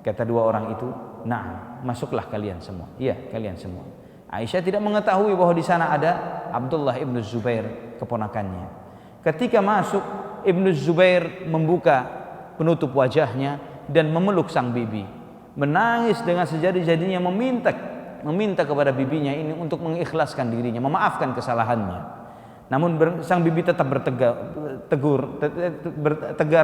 Kata dua orang itu, na'am, masuklah kalian semua. Iya, kalian semua. Aisyah tidak mengetahui bahwa di sana ada Abdullah ibnu Zubair keponakannya. Ketika masuk, Ibnu Zubair membuka penutup wajahnya dan memeluk sang bibi, menangis dengan sejadi-jadinya, meminta kepada bibinya ini untuk mengikhlaskan dirinya, memaafkan kesalahannya. Namun sang bibi tetap bertegar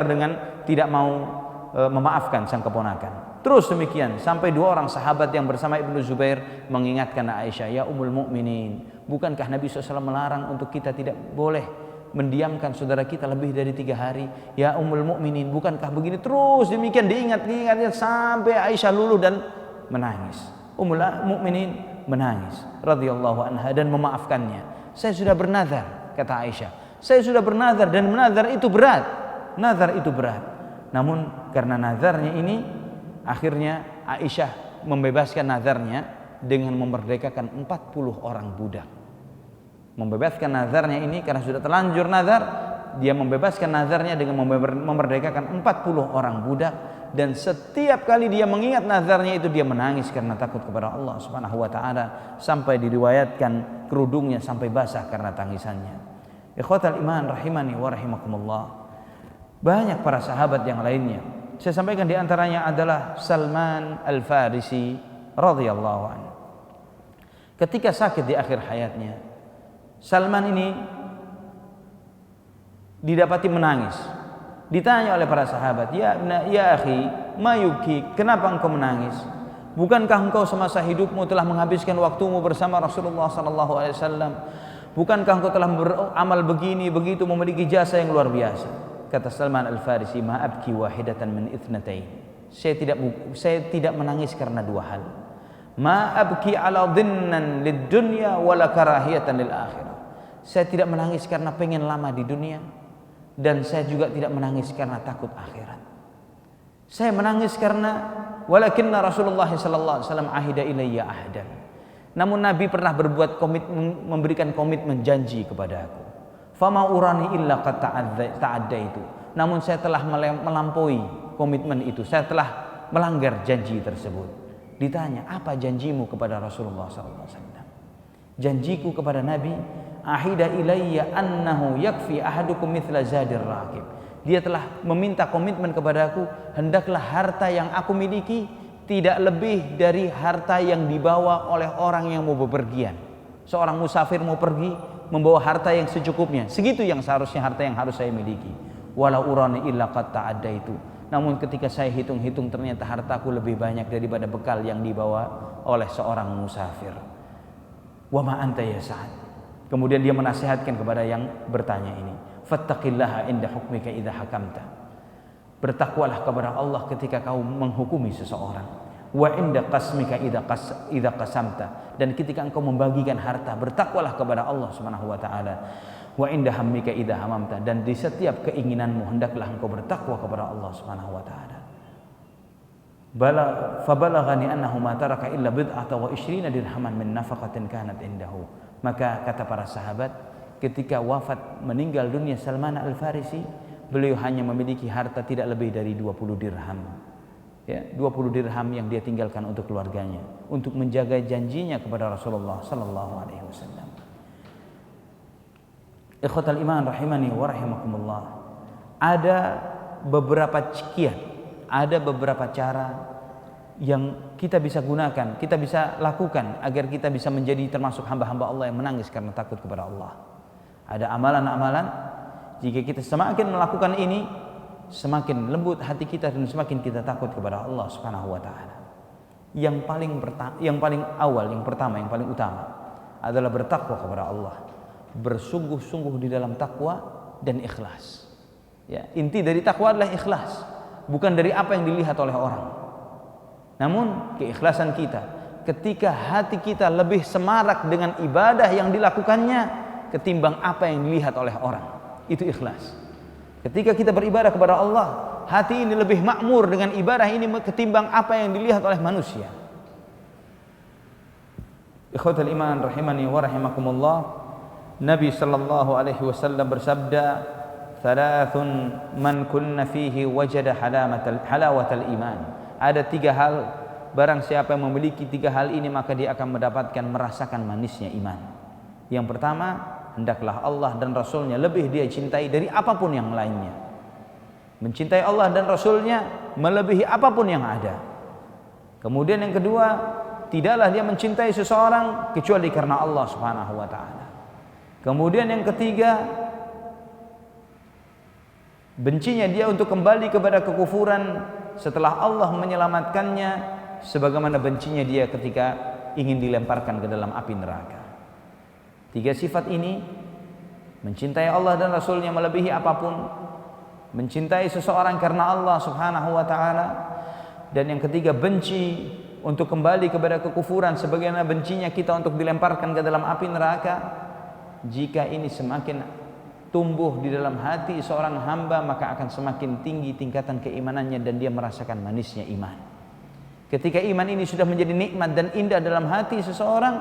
dengan tidak mau memaafkan sang keponakan. Terus demikian sampai dua orang sahabat yang bersama Ibnu Zubair mengingatkan Aisyah, ya Ummul Mukminin, bukankah Nabi SAW melarang untuk kita tidak boleh mendiamkan saudara kita lebih dari 3 hari? Ya Ummul Mukminin, bukankah begini? Terus demikian diingatnya sampai Aisyah luluh dan menangis. Ummul Mukminin menangis radhiyallahu anha dan memaafkannya. Saya sudah bernazar, kata Aisyah, saya sudah bernazar dan menazar itu berat. Nazar itu berat. Namun karena nazarnya ini, akhirnya Aisyah membebaskan nazarnya dengan memerdekakan 40 orang budak. Membebaskan nazarnya ini karena sudah terlanjur nazar, dia membebaskan nazarnya dengan memerdekakan 40 orang budak. Dan setiap kali dia mengingat nazarnya itu, dia menangis karena takut kepada Allah Subhanahu wa taala, sampai diriwayatkan kerudungnya sampai basah karena tangisannya. Ikhwatal iman rahimani wa rahimakumullah. Banyak para sahabat yang lainnya. Saya sampaikan di antaranya adalah Salman Al-Farisi radhiyallahu anhu. Ketika sakit di akhir hayatnya, Salman ini didapati menangis. Ditanya oleh para sahabat, ya akhi, ma yuki, kenapa engkau menangis? Bukankah engkau semasa hidupmu telah menghabiskan waktumu bersama Rasulullah sallallahu alaihi wasallam? Bukankah engkau telah beramal begini begitu, memiliki jasa yang luar biasa? Kata Salman Al-Farisi, ma abki wahidatan min ithnatain. Saya tidak menangis karena 2 hal. Ma abki ala dhinnan lid dunya wala karahiyatan lil akhirah. Saya tidak menangis karena pengen lama di dunia, dan saya juga tidak menangis karena takut akhirat. Saya menangis karena walakinna Rasulullah sallallahu alaihi wasallam ahida ilayya ahdan. Namun Nabi pernah berbuat memberikan komitmen janji kepada aku. Fama urani illa qad ta'adda itu. Namun saya telah melampaui komitmen itu. Saya telah melanggar janji tersebut. Ditanya, apa janjimu kepada Rasulullah sallallahu alaihi wasallam? Janjiku kepada Nabi, ahida ilayya annahu yakfi ahadukum mithla zadir rakib. Dia telah meminta komitmen kepadaku, hendaklah harta yang aku miliki tidak lebih dari harta yang dibawa oleh orang yang mau bepergian. Seorang musafir mau pergi, membawa harta yang secukupnya. Segitu yang seharusnya harta yang harus saya miliki. Walau urani illa qad ta'adda itu. Namun ketika saya hitung-hitung, ternyata hartaku lebih banyak daripada bekal yang dibawa oleh seorang musafir. Wa ma anta ya Sa'ad. Kemudian dia menasihatkan kepada yang bertanya ini, fattaqillaha inda hukmika idza hakamta. Bertakwalah kepada Allah ketika kau menghukumi seseorang. Wa inda qasmika idza qasamta, dan ketika engkau membagikan harta, bertakwalah kepada Allah Subhanahu wa taala. Wa inda hammika idza hamamta, dan di setiap keinginanmu hendaklah engkau bertakwa kepada Allah Subhanahu wa taala. Fabalaghani annahu ma taraka illa bid'ata wa 20 dirhaman min nafaqatin kanat indahu. Maka kata para sahabat, ketika wafat meninggal dunia Salman Al-Farisi, beliau hanya memiliki harta tidak lebih dari 20 dirham. Ya, 20 dirham yang dia tinggalkan untuk keluarganya, untuk menjaga janjinya kepada Rasulullah sallallahu alaihi wasallam. Ikhwatal iman rahimani wa rahimakumullah. Ada beberapa kiat, ada beberapa cara yang kita bisa gunakan, kita bisa lakukan agar kita bisa menjadi termasuk hamba-hamba Allah yang menangis karena takut kepada Allah. Ada amalan-amalan, jika kita semakin melakukan ini, semakin lembut hati kita dan semakin kita takut kepada Allah Subhanahu wa taala. Yang paling awal, yang pertama, yang paling utama adalah bertakwa kepada Allah. Bersungguh-sungguh di dalam takwa dan ikhlas. Ya, inti dari takwa adalah ikhlas, bukan dari apa yang dilihat oleh orang. Namun keikhlasan kita, ketika hati kita lebih semarak dengan ibadah yang dilakukannya ketimbang apa yang dilihat oleh orang, itu ikhlas. Ketika kita beribadah kepada Allah, hati ini lebih makmur dengan ibadah ini ketimbang apa yang dilihat oleh manusia. Ikhwatul iman rahimani wa rahimakumullah. Nabi sallallahu alaihi wasallam bersabda, "Thalathun man kunna fihi wajada halawatal iman." Ada 3 hal, barang siapa yang memiliki 3 hal ini maka dia akan mendapatkan merasakan manisnya iman. Yang pertama, hendaklah Allah dan Rasulnya lebih dia cintai dari apapun yang lainnya. Mencintai Allah dan Rasulnya melebihi apapun yang ada. Kemudian yang kedua, tidaklah dia mencintai seseorang kecuali karena Allah Subhanahu wa taala. Kemudian yang ketiga, bencinya dia untuk kembali kepada kekufuran setelah Allah menyelamatkannya, sebagaimana bencinya dia ketika ingin dilemparkan ke dalam api neraka. 3 sifat ini, mencintai Allah dan Rasulnya melebihi apapun, mencintai seseorang karena Allah Subhanahu wa ta'ala, dan yang ketiga benci untuk kembali kepada kekufuran sebagaimana bencinya kita untuk dilemparkan ke dalam api neraka. Jika ini semakin tumbuh di dalam hati seorang hamba, maka akan semakin tinggi tingkatan keimanannya dan dia merasakan manisnya iman. Ketika iman ini sudah menjadi nikmat dan indah dalam hati seseorang,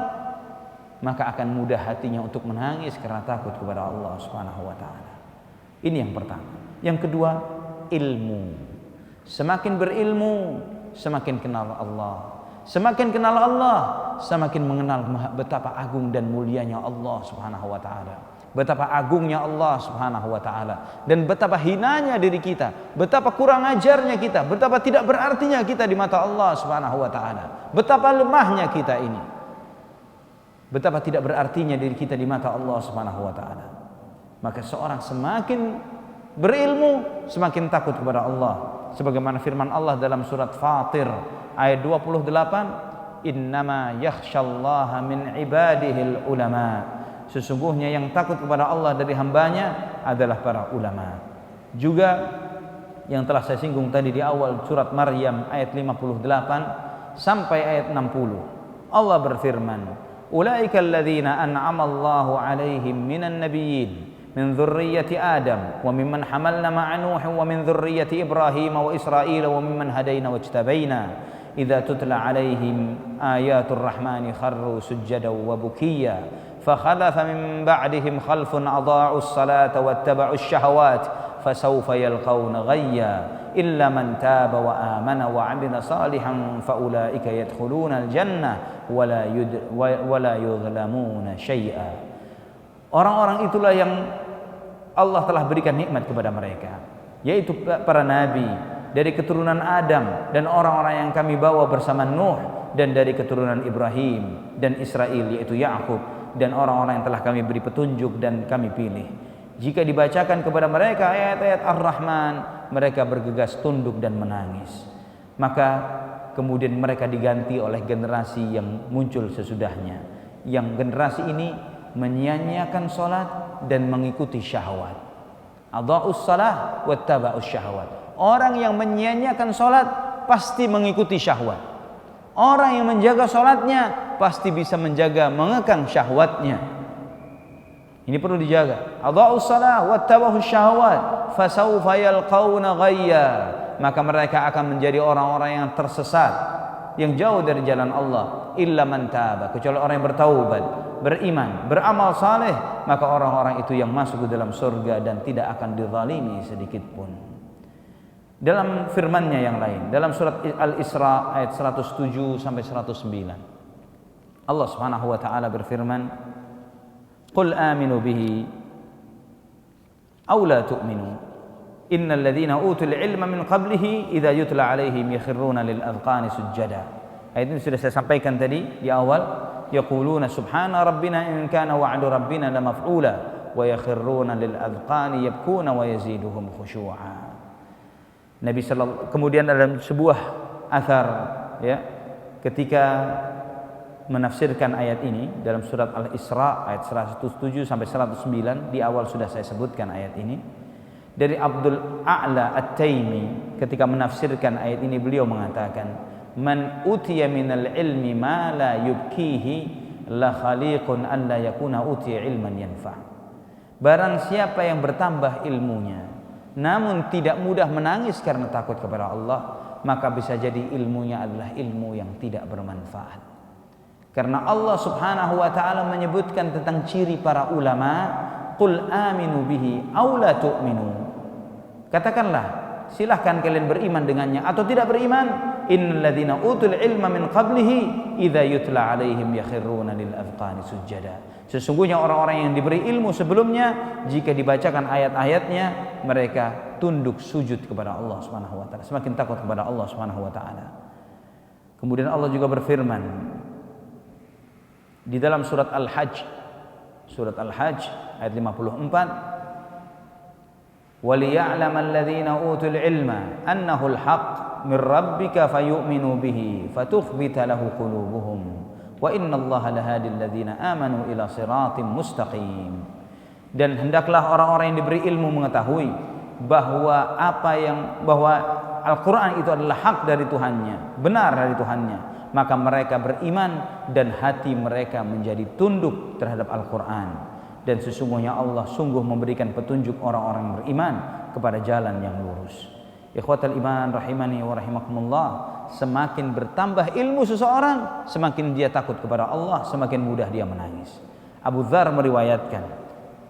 maka akan mudah hatinya untuk menangis karena takut kepada Allah Subhanahu wa taala. Ini yang pertama. Yang kedua, ilmu. Semakin berilmu, semakin kenal Allah. Semakin kenal Allah, semakin mengenal betapa agung dan mulianya Allah Subhanahu wa taala. Betapa agungnya Allah Subhanahu wa taala dan betapa hinanya diri kita, betapa kurang ajarnya kita, betapa tidak berartinya kita di mata Allah Subhanahu wa taala. Betapa lemahnya kita ini. Betapa tidak berartinya diri kita di mata Allah Subhanahu wa taala. Maka seorang semakin berilmu, semakin takut kepada Allah. Sebagaimana firman Allah dalam surat Fatir ayat 28, "Innama yakhsyallaha min ibadihil ulama." Sesungguhnya yang takut kepada Allah dari hambanya adalah para ulama. Juga yang telah saya singgung tadi di awal surat Maryam ayat 58 sampai ayat 60. Allah berfirman, "Ulaika alladzina an'ama Allahu 'alaihim minan nabiyyin min dzurriyyati Adam wa mimman hamalna ma'a Nuh wa min dzurriyyati Ibrahim wa Israil wa mimman hadaina wajtabaina idza tutla 'alaihim ayatul rahmani kharru sujjadan wa bukiyya fakhalafa min ba'dihim khalfun adha'us salata wattaba'us syahawat fasawfa yalqawna ghayya illa man taba wa amana wa 'amila salihan faulaika yadkhuluna al-jannah wa la yudhlamuna syai'a." Orang-orang itulah yang Allah telah berikan nikmat kepada mereka, yaitu para nabi dari keturunan Adam dan orang-orang yang kami bawa bersama Nuh, dan dari keturunan Ibrahim dan Israel yaitu Yakub, dan orang-orang yang telah kami beri petunjuk dan kami pilih. Jika dibacakan kepada mereka ayat-ayat Ar-Rahman, mereka bergegas tunduk dan menangis. Maka kemudian mereka diganti oleh generasi yang muncul sesudahnya, yang generasi ini menyia-nyiakan salat dan mengikuti syahwat. Adha'us salah wattaba'us syahwat. Orang yang menyia-nyiakan salat pasti mengikuti syahwat. Orang yang menjaga salatnya pasti bisa menjaga mengekang syahwatnya. Ini perlu dijaga. Adha'us shalah wattaba'us syahwat fasawfa yalqauna ghayya. Maka mereka akan menjadi orang-orang yang tersesat, yang jauh dari jalan Allah. Illa man taba, kecuali orang yang bertaubat, beriman, beramal saleh, maka orang-orang itu yang masuk ke dalam surga dan tidak akan dizalimi sedikit pun. Dalam firman-Nya yang lain, dalam surat Al-Isra ayat 107 sampai 109, Allah Subhanahu wa taala berfirman, "Qul aminu bihi aw la tu'minu. Innal ladzina utul ilma min qablihi idza yutla 'alaihim yakhruna lil adqani sujada." Ayat ini sudah saya sampaikan tadi di awal. Yaquluna subhana rabbina in kana wa'du rabbina la maf'ula wa yakhruna lil adqani yabkuna wa yaziduhum khushu'a. Nabi sallallahu, kemudian dalam sebuah athar ya, ketika menafsirkan ayat ini dalam surat Al-Isra ayat 107 sampai 109, di awal sudah saya sebutkan ayat ini. Dari Abdul A'la At-Taimi ketika menafsirkan ayat ini, beliau mengatakan, "Man utiya minal ilmi ma la yubkihi la khaliqun an la yakuna utiya ilman yanfa." Barang siapa yang bertambah ilmunya namun tidak mudah menangis karena takut kepada Allah, maka bisa jadi ilmunya adalah ilmu yang tidak bermanfaat. Karena Allah Subhanahu wa taala menyebutkan tentang ciri para ulama, "Qul aminu bihi aw la tu'minu." Katakanlah, silahkan kalian beriman dengannya atau tidak beriman. Innal ladzina utul ilma min qablihi idza yutla 'alaihim yakhruna lil adqani sujada. Sesungguhnya orang-orang yang diberi ilmu sebelumnya, jika dibacakan ayat-ayatnya, mereka tunduk sujud kepada Allah Subhanahu wa taala, semakin takut kepada Allah Subhanahu wa taala. Kemudian Allah juga berfirman di dalam surat Al-Hajj, ayat 54, وَلِيَعْلَمَ الَّذِينَ أُوتُوا الْعِلْمَ أَنَّهُ الْحَقُّ مِنْ رَبِّكَ فَيُؤْمِنُوا بِهِ فَتُخْبِتَ لَهُ قُلُوبُهُمْ وَإِنَّ اللَّهَ لَهَادِي الَّذِينَ آمَنُوا إِلَى صِرَاطٍ مُسْتَقِيمٍ. Dan hendaklah orang-orang yang diberi ilmu mengetahui bahwa Al-Quran itu adalah hak dari Tuhannya, benar dari Tuhannya, maka mereka beriman dan hati mereka menjadi tunduk terhadap Al-Quran. Dan sesungguhnya Allah sungguh memberikan petunjuk orang-orang yang beriman kepada jalan yang lurus. Ikhwatal iman rahimani wa rahimakumullah, semakin bertambah ilmu seseorang, semakin dia takut kepada Allah, semakin mudah dia menangis. Abu Dzar meriwayatkan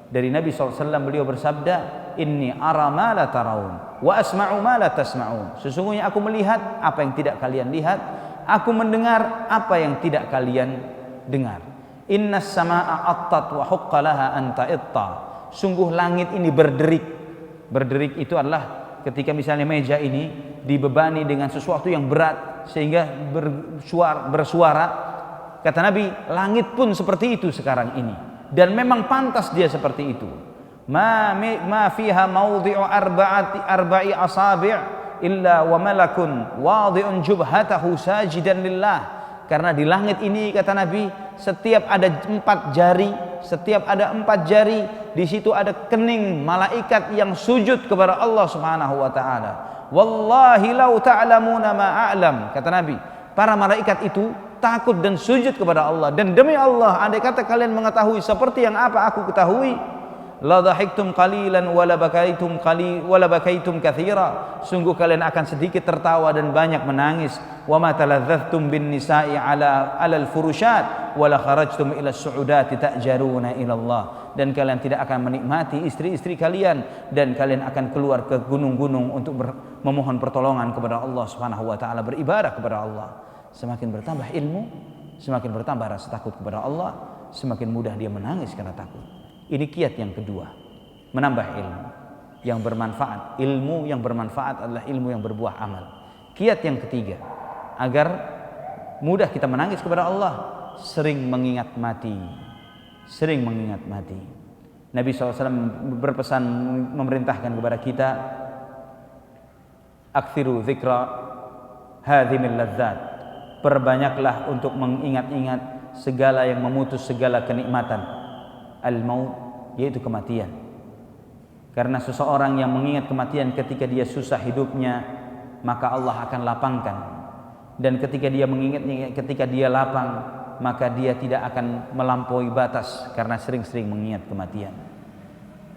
dari Nabi SAW, beliau bersabda, "Inni ara ma la taraun wa asma'u ma la tasma'un." Sesungguhnya aku melihat apa yang tidak kalian lihat, aku mendengar apa yang tidak kalian dengar. Innas samaa'a attat wa huqqa laha an ta'itta. Sungguh langit ini berderik. Berderik itu adalah ketika misalnya meja ini dibebani dengan sesuatu yang berat sehingga bersuara. Kata Nabi, langit pun seperti itu sekarang ini, dan memang pantas dia seperti itu. Ma fiha mawdi'u arba'i asabi' illa wa malakun wadhi'un jubhatahu sajidan lillah. Karena di langit ini, kata Nabi, setiap ada 4 jari, di situ ada kening malaikat yang sujud kepada Allah Subhanahu wa taala. Wallahi lau ta'lamuna ma a'lam, kata Nabi, para malaikat itu takut dan sujud kepada Allah. Dan demi Allah, andai kata kalian mengetahui seperti yang apa aku ketahui, la dhahiktum qalilan wala bakaitum katsira. Sungguh kalian akan sedikit tertawa dan banyak menangis. Wa ma taladzzatum bin nisa'i ala al-furushat wala kharajtum ila as-su'udati ta'jaruna ila Allah. Dan kalian tidak akan menikmati istri-istri kalian, dan kalian akan keluar ke gunung-gunung untuk memohon pertolongan kepada Allah Subhanahu wa taala, beribadah kepada Allah. Semakin bertambah ilmu, semakin bertambah rasa takut kepada Allah, semakin mudah dia menangis karena takut. Ini kiat yang kedua, menambah ilmu yang bermanfaat. Ilmu yang bermanfaat adalah ilmu yang berbuah amal. Kiat yang ketiga, agar mudah kita menangis kepada Allah, sering mengingat mati. Sering mengingat mati. Nabi SAW berpesan, memerintahkan kepada kita, akthiru dzikra hadhimil ladzat. Perbanyaklah untuk mengingat-ingat segala yang memutus segala kenikmatan. Al-maut, yaitu kematian. Karena seseorang yang mengingat kematian ketika dia susah hidupnya, maka Allah akan lapangkan. Dan ketika dia mengingatnya ketika dia lapang, maka dia tidak akan melampaui batas karena sering-sering mengingat kematian.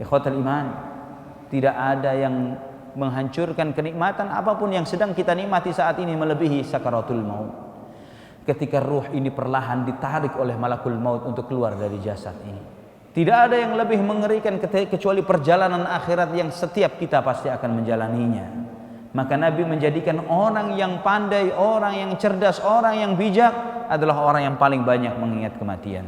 Ikhwatul iman, tidak ada yang menghancurkan kenikmatan apapun yang sedang kita nikmati saat ini melebihi sakaratul maut. Ketika ruh ini perlahan ditarik oleh malakul maut untuk keluar dari jasad ini. Tidak ada yang lebih mengerikan kecuali perjalanan akhirat yang setiap kita pasti akan menjalaninya. Maka Nabi menjadikan orang yang pandai, orang yang cerdas, orang yang bijak adalah orang yang paling banyak mengingat kematian.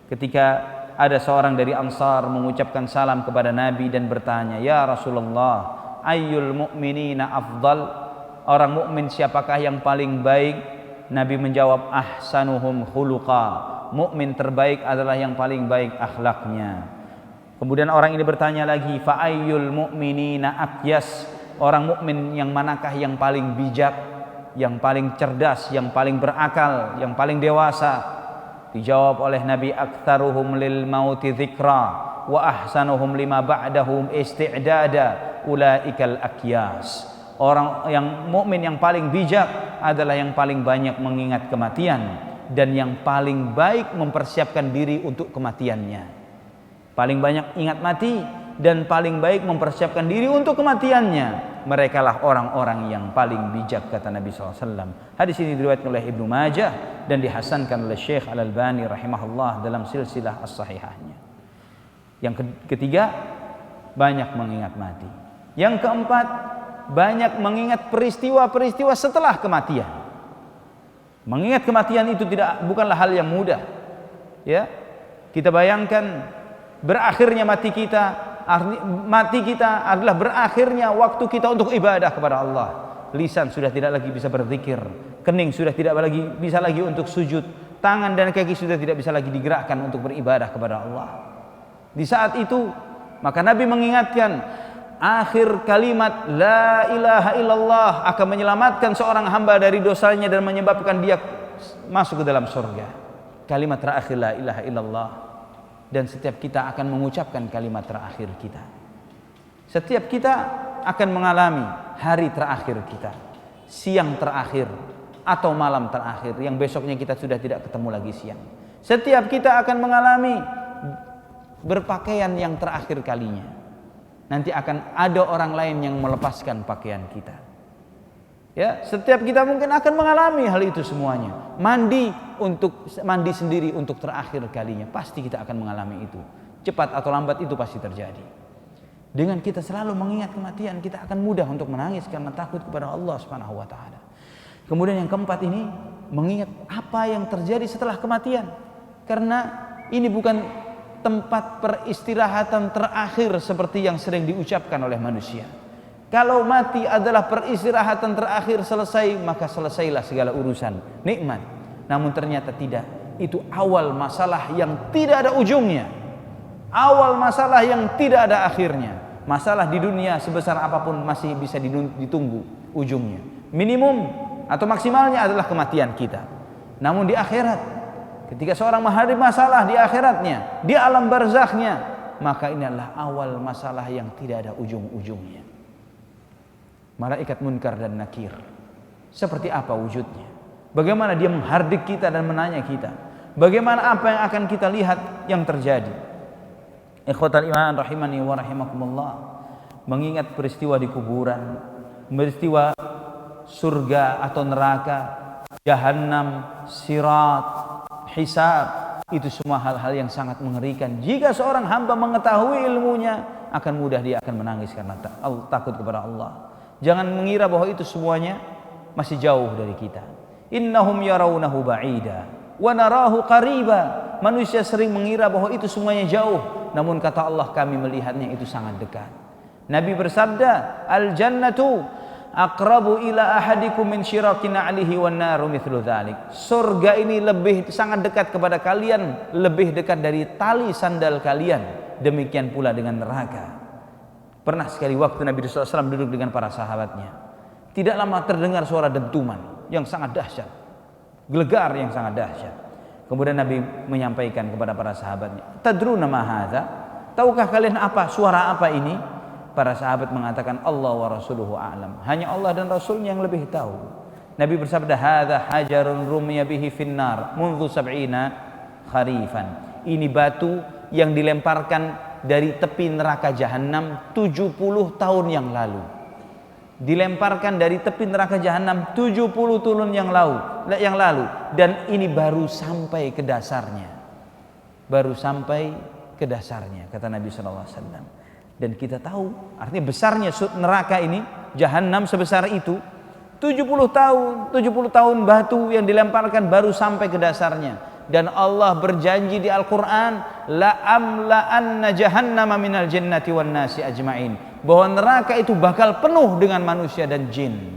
Ketika ada seorang dari Ansar mengucapkan salam kepada Nabi dan bertanya, "Ya Rasulullah, ayyul mu'minina afdal?" Orang mukmin siapakah yang paling baik? Nabi menjawab, "Ahsanuhum khuluqa." Mukmin terbaik adalah yang paling baik akhlaknya. Kemudian orang ini bertanya lagi, "Fa ayyul mu'minina aqyas?" Orang mukmin yang manakah yang paling bijak, yang paling cerdas, yang paling berakal, yang paling dewasa? Dijawab oleh Nabi, "Aktsaruhum lil mauti dzikra wa ahsanuhum lima ba'dahum isti'dada ulaikal aqyas." Orang yang mukmin yang paling bijak adalah yang paling banyak mengingat kematian dan yang paling baik mempersiapkan diri untuk kematiannya. Paling banyak ingat mati dan paling baik mempersiapkan diri untuk kematiannya. Merekalah orang-orang yang paling bijak, kata Nabi SAW. Hadis ini diriwayatkan oleh Ibnu Majah dan dihasankan oleh Syekh Al-Albani rahimahullah dalam silsilah as-sahihahnya. Yang ketiga, banyak mengingat mati. Yang keempat, banyak mengingat peristiwa-peristiwa setelah kematian. Mengingat kematian itu bukanlah hal yang mudah. Ya, kita bayangkan berakhirnya mati kita adalah berakhirnya waktu kita untuk ibadah kepada Allah. Lisan sudah tidak lagi bisa berzikir, kening sudah tidak lagi bisa lagi untuk sujud, tangan dan kaki sudah tidak bisa lagi digerakkan untuk beribadah kepada Allah. Di saat itu, maka Nabi mengingatkan, akhir kalimat la ilaha illallah akan menyelamatkan seorang hamba dari dosanya dan menyebabkan dia masuk ke dalam surga. Kalimat terakhir la ilaha illallah. Dan setiap kita akan mengucapkan kalimat terakhir kita. Setiap kita akan mengalami hari terakhir kita, siang terakhir atau malam terakhir yang besoknya kita sudah tidak ketemu lagi siang. Setiap kita akan mengalami berpakaian yang terakhir kalinya. Nanti akan ada orang lain yang melepaskan pakaian kita. Ya, setiap kita mungkin akan mengalami hal itu semuanya. Mandi sendiri untuk terakhir kalinya, pasti kita akan mengalami itu. Cepat atau lambat itu pasti terjadi. Dengan kita selalu mengingat kematian, kita akan mudah untuk menangis karena takut kepada Allah Subhanahu wa taala. Kemudian yang keempat ini, mengingat apa yang terjadi setelah kematian. Karena ini bukan tempat peristirahatan terakhir seperti yang sering diucapkan oleh manusia. Kalau mati adalah peristirahatan terakhir selesai, maka selesailah segala urusan, nikmat. Namun ternyata tidak. Itu awal masalah yang tidak ada ujungnya. Awal masalah yang tidak ada akhirnya. Masalah di dunia sebesar apapun masih bisa ditunggu ujungnya. Minimum atau maksimalnya adalah kematian kita. Namun di akhirat, ketika seorang menghadapi masalah di akhiratnya, di alam barzakhnya, maka ini adalah awal masalah yang tidak ada ujung-ujungnya. Malaikat munkar dan nakir, seperti apa wujudnya? Bagaimana dia menghardik kita dan menanya kita? Bagaimana apa yang akan kita lihat yang terjadi? Ikhwatal iman rahimani wa rahimakumullah. Mengingat peristiwa di kuburan, peristiwa surga atau neraka, jahannam, sirat, hisab, itu semua hal-hal yang sangat mengerikan. Jika seorang hamba mengetahui ilmunya, akan mudah dia akan menangis karena takut kepada Allah. Jangan mengira bahwa itu semuanya masih jauh dari kita. Innahum yarawnahu ba'ida wa narahu qariba. Manusia sering mengira bahwa itu semuanya jauh, namun kata Allah, kami melihatnya itu sangat dekat. Nabi bersabda, al-jannatu aqrabu ila ahadikum min syiraki na'lihi wan naru mithlu dzalik. Surga ini sangat dekat kepada kalian, lebih dekat dari tali sandal kalian. Demikian pula dengan neraka. Pernah sekali waktu Nabi SAW duduk dengan para sahabatnya, tidak lama terdengar suara dentuman yang sangat dahsyat, gelegar yang sangat dahsyat. Kemudian Nabi menyampaikan kepada para sahabatnya, tadruna ma hadza? Tahukah kalian apa suara apa ini? Para sahabat mengatakan Allah wa rasuluhu a'lam. Hanya Allah dan Rasulnya yang lebih tahu. Nabi bersabda, hadza hajarun rumiya bihi finnar mundu sab'ina kharifan. Ini batu yang dilemparkan dari tepi neraka jahanam 70 tahun yang lalu. Dilemparkan dari tepi neraka jahanam 70 tahun yang lalu, dan ini baru sampai ke dasarnya. Baru sampai ke dasarnya, kata Nabi sallallahu alaihi wasallam. Dan kita tahu artinya besarnya neraka ini, jahanam sebesar itu, 70 tahun batu yang dilemparkan baru sampai ke dasarnya. Dan Allah berjanji di Al-Quran, la amla'anna jahannama minal jannati wan nasi ajma'in, bahwa neraka itu bakal penuh dengan manusia dan jin.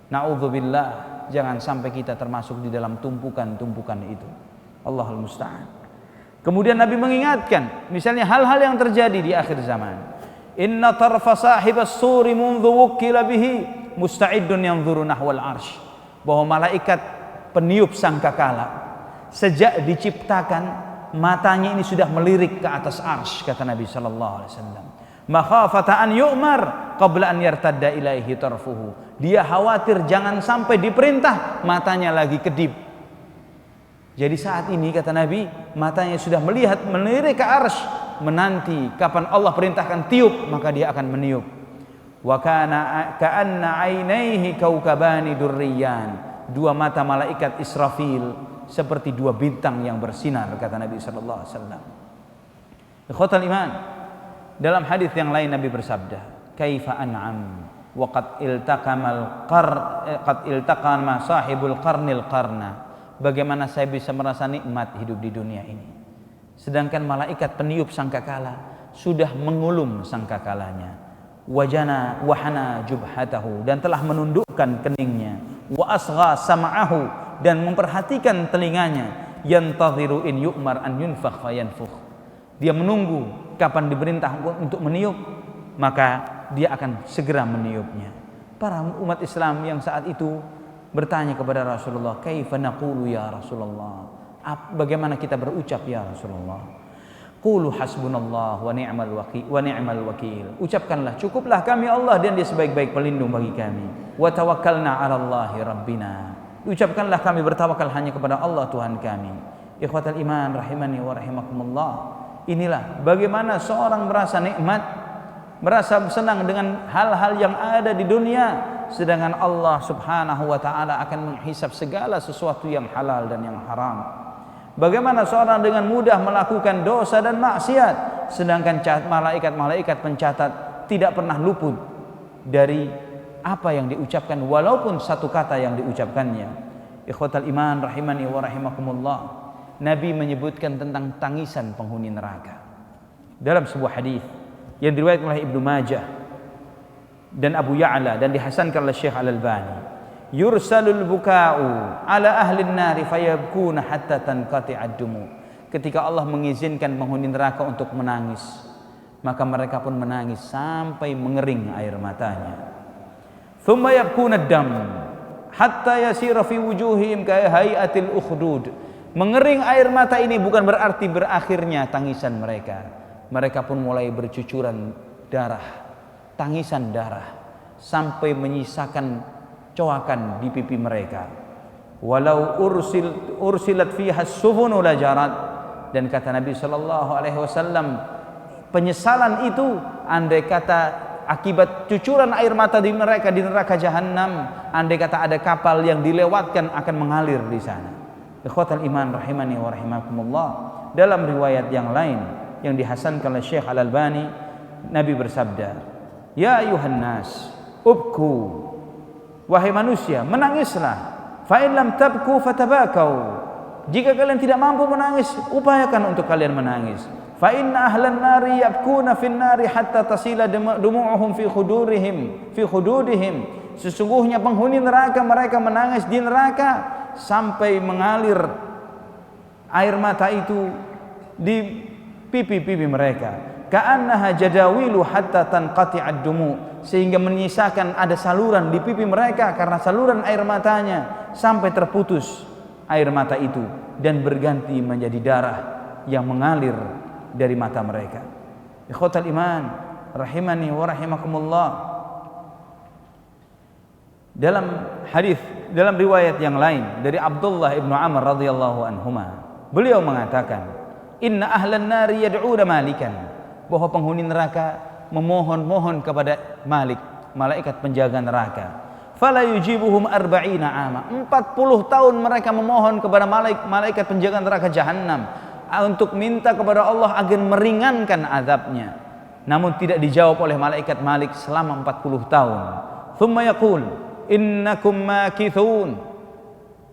Na'udzubillah, jangan sampai kita termasuk di dalam tumpukan-tumpukan itu. Allahul musta'an. Kemudian Nabi mengingatkan, misalnya hal-hal yang terjadi di akhir zaman. Inna tarfa sahibas suri mundhu wukila bihi musta'iddun yanzuru nahwal arsh. Bahwa malaikat peniup sangkakala sejak diciptakan matanya ini sudah melirik ke atas arsh, kata Nabi sallallahu alaihi wasallam. Makhafata an yu'mar qabla an yartadda ilaihi tarfuhu. Dia khawatir jangan sampai diperintah matanya lagi kedip. Jadi saat ini, kata Nabi, matanya sudah melirik ke arsy, menanti kapan Allah perintahkan tiup, maka dia akan meniup. Wa kana ka'anna 'ainaihi kaukabani durriyan. Dua mata malaikat Israfil seperti dua bintang yang bersinar, kata Nabi sallallahu alaihi wasallam. Ikhwatal iman, dalam hadis yang lain Nabi bersabda, kaifa an'am wa qad iltaqama sahibul qarnil qarna. Bagaimana saya bisa merasa nikmat hidup di dunia ini, sedangkan malaikat peniup sangkakala sudah mengulum sangkakalanya. Wahana jubhatahu, dan telah menundukkan keningnya. Wa asgha sam'ahu, dan memperhatikan telinganya. Yantadhiru in yu'mar an yunfakh fayanfukh. Dia menunggu kapan diperintah untuk meniup, maka dia akan segera meniupnya. Para umat Islam yang saat itu bertanya kepada Rasulullah, kaifa naqulu ya Rasulullah, bagaimana kita berucap ya Rasulullah? Qulu hasbunallah wa ni'mal wakil. Ucapkanlah, cukuplah kami Allah dan dia sebaik-baik pelindung bagi kami. Wa tawakkalna 'ala Allahi rabbina. Ucapkanlah kami bertawakal hanya kepada Allah Tuhan kami. Ikhwatal iman rahimani wa rahimakumullah. Inilah bagaimana seorang merasa nikmat, merasa senang dengan hal-hal yang ada di dunia, sedangkan Allah subhanahu wa ta'ala akan menghisab segala sesuatu yang halal dan yang haram. Bagaimana seorang dengan mudah melakukan dosa dan maksiat, sedangkan malaikat-malaikat pencatat tidak pernah luput dari apa yang diucapkan, walaupun satu kata yang diucapkannya. Ikhwatal iman rahimani wa rahimakumullah. Nabi menyebutkan tentang tangisan penghuni neraka dalam sebuah hadis yang diriwayatkan oleh Ibnu Majah dan Abu Ya'la dan dihasankan oleh Syekh Al-Albani. Yursalul buka'u ala ahli an-nari fayabkuna hatta tanqati'ad dumu. Ketika Allah mengizinkan penghuni neraka untuk menangis, maka mereka pun menangis sampai mengering air matanya. Thumma yabkuna ad-dam hatta yasira fi wujuhihim ka hay'atil ukhdud. Mengering air mata ini bukan berarti berakhirnya tangisan mereka. Mereka pun mulai bercucuran darah, tangisan darah, sampai menyisakan coakan di pipi mereka. Walau ursilat fiha sufunu lajarat. Dan kata Nabi sallallahu alaihi wasallam, penyesalan itu andai kata akibat cucuran air mata di mereka di neraka jahanam, andai kata ada kapal yang dilewatkan akan mengalir di sana. Ikhwatal iman rahimani wa rahimakumullah. Dalam riwayat yang lain yang dihasankan oleh Syekh Al-Albani, Nabi bersabda, ya ayuhan nas ubku, wahai manusia menangislah, fa in lam tabku fatabakau. Jika kalian tidak mampu menangis, upayakan untuk kalian menangis. Fa inna ahlan nari yabkuna fin nari hatta tasila dumu'uhum fi khududihim. Sesungguhnya penghuni neraka, mereka menangis di neraka sampai mengalir air mata itu di pipi-pipi mereka. Ka'annaha jadawilu hatta tanqati'ad dumu, sehingga menyisakan ada saluran di pipi mereka karena saluran air matanya sampai terputus air mata itu dan berganti menjadi darah yang mengalir dari mata mereka. Ikhwatal iman, rahimani wa rahimakumullah. Dalam hadis, dalam riwayat yang lain dari Abdullah ibnu Amr radhiyallahu anhuma, beliau mengatakan, inna ahlan nari yad'una malikan, bahwa penghuni neraka memohon-mohon kepada Malik, malaikat penjaga neraka. Fala yujibuhum arba'ina ama, 40 tahun mereka memohon kepada malaikat penjaga neraka Jahannam untuk minta kepada Allah agar meringankan azabnya, namun tidak dijawab oleh malaikat Malik selama 40 tahun. Thumma yaqul innakum makithun,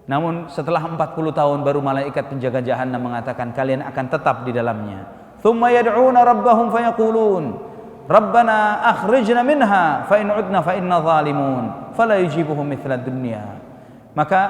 namun setelah 40 tahun baru malaikat penjaga Jahannam mengatakan kalian akan tetap di dalamnya. Thumma yad'una rabbahum fayaqulun rabbana akhrijna minha fa in 'udna fa inna zalimun fala yujibuhum mithla dunya. Maka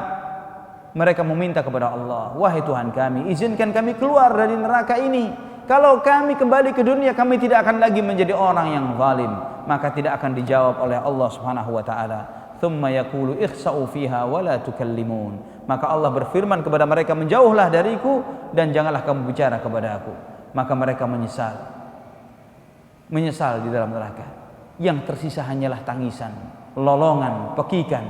mereka meminta kepada Allah, wahai Tuhan kami, izinkan kami keluar dari neraka ini. Kalau kami kembali ke dunia, kami tidak akan lagi menjadi orang yang zalim. Maka tidak akan dijawab oleh Allah Subhanahu wa taala. Thumma yaqulu ikhsa'u fiha wa la tukallimun. Maka Allah berfirman kepada mereka, menjauhlah dariku dan janganlah kamu bicara kepada aku. Maka mereka menyesal di dalam neraka. Yang tersisa hanyalah tangisan, lolongan, pekikan.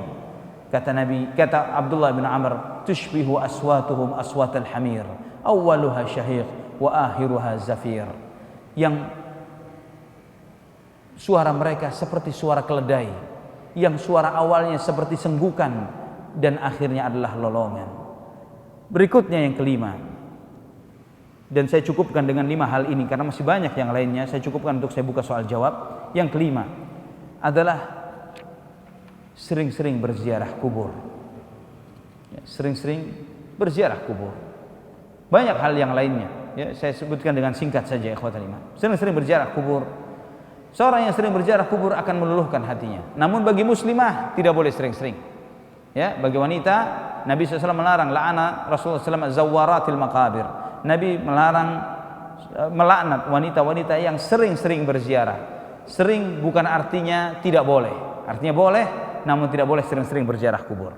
Kata Abdullah bin Amr, tushbihu aswatuhum aswatal hamir, awwaluha syahiq wa akhiruha zafir. Yang suara mereka seperti suara keledai, yang suara awalnya seperti senggukan dan akhirnya adalah lolongan. Berikutnya yang kelima, dan saya cukupkan dengan 5 hal ini karena masih banyak yang lainnya, saya cukupkan untuk saya buka soal jawab. Yang kelima adalah sering-sering berziarah kubur. Sering-sering berziarah kubur. Banyak hal yang lainnya, ya, saya sebutkan dengan singkat saja, ikhwatal iman. Sering-sering berziarah kubur. Seorang yang sering berziarah kubur akan meluluhkan hatinya. Namun bagi muslimah tidak boleh sering-sering. Ya, bagi wanita, Nabi SAW melarang, la'ana Rasulullah SAW zawaratil maqabir. Nabi melaknat wanita-wanita yang sering-sering berziarah. Sering bukan artinya tidak boleh, artinya boleh, namun tidak boleh sering-sering berziarah kubur.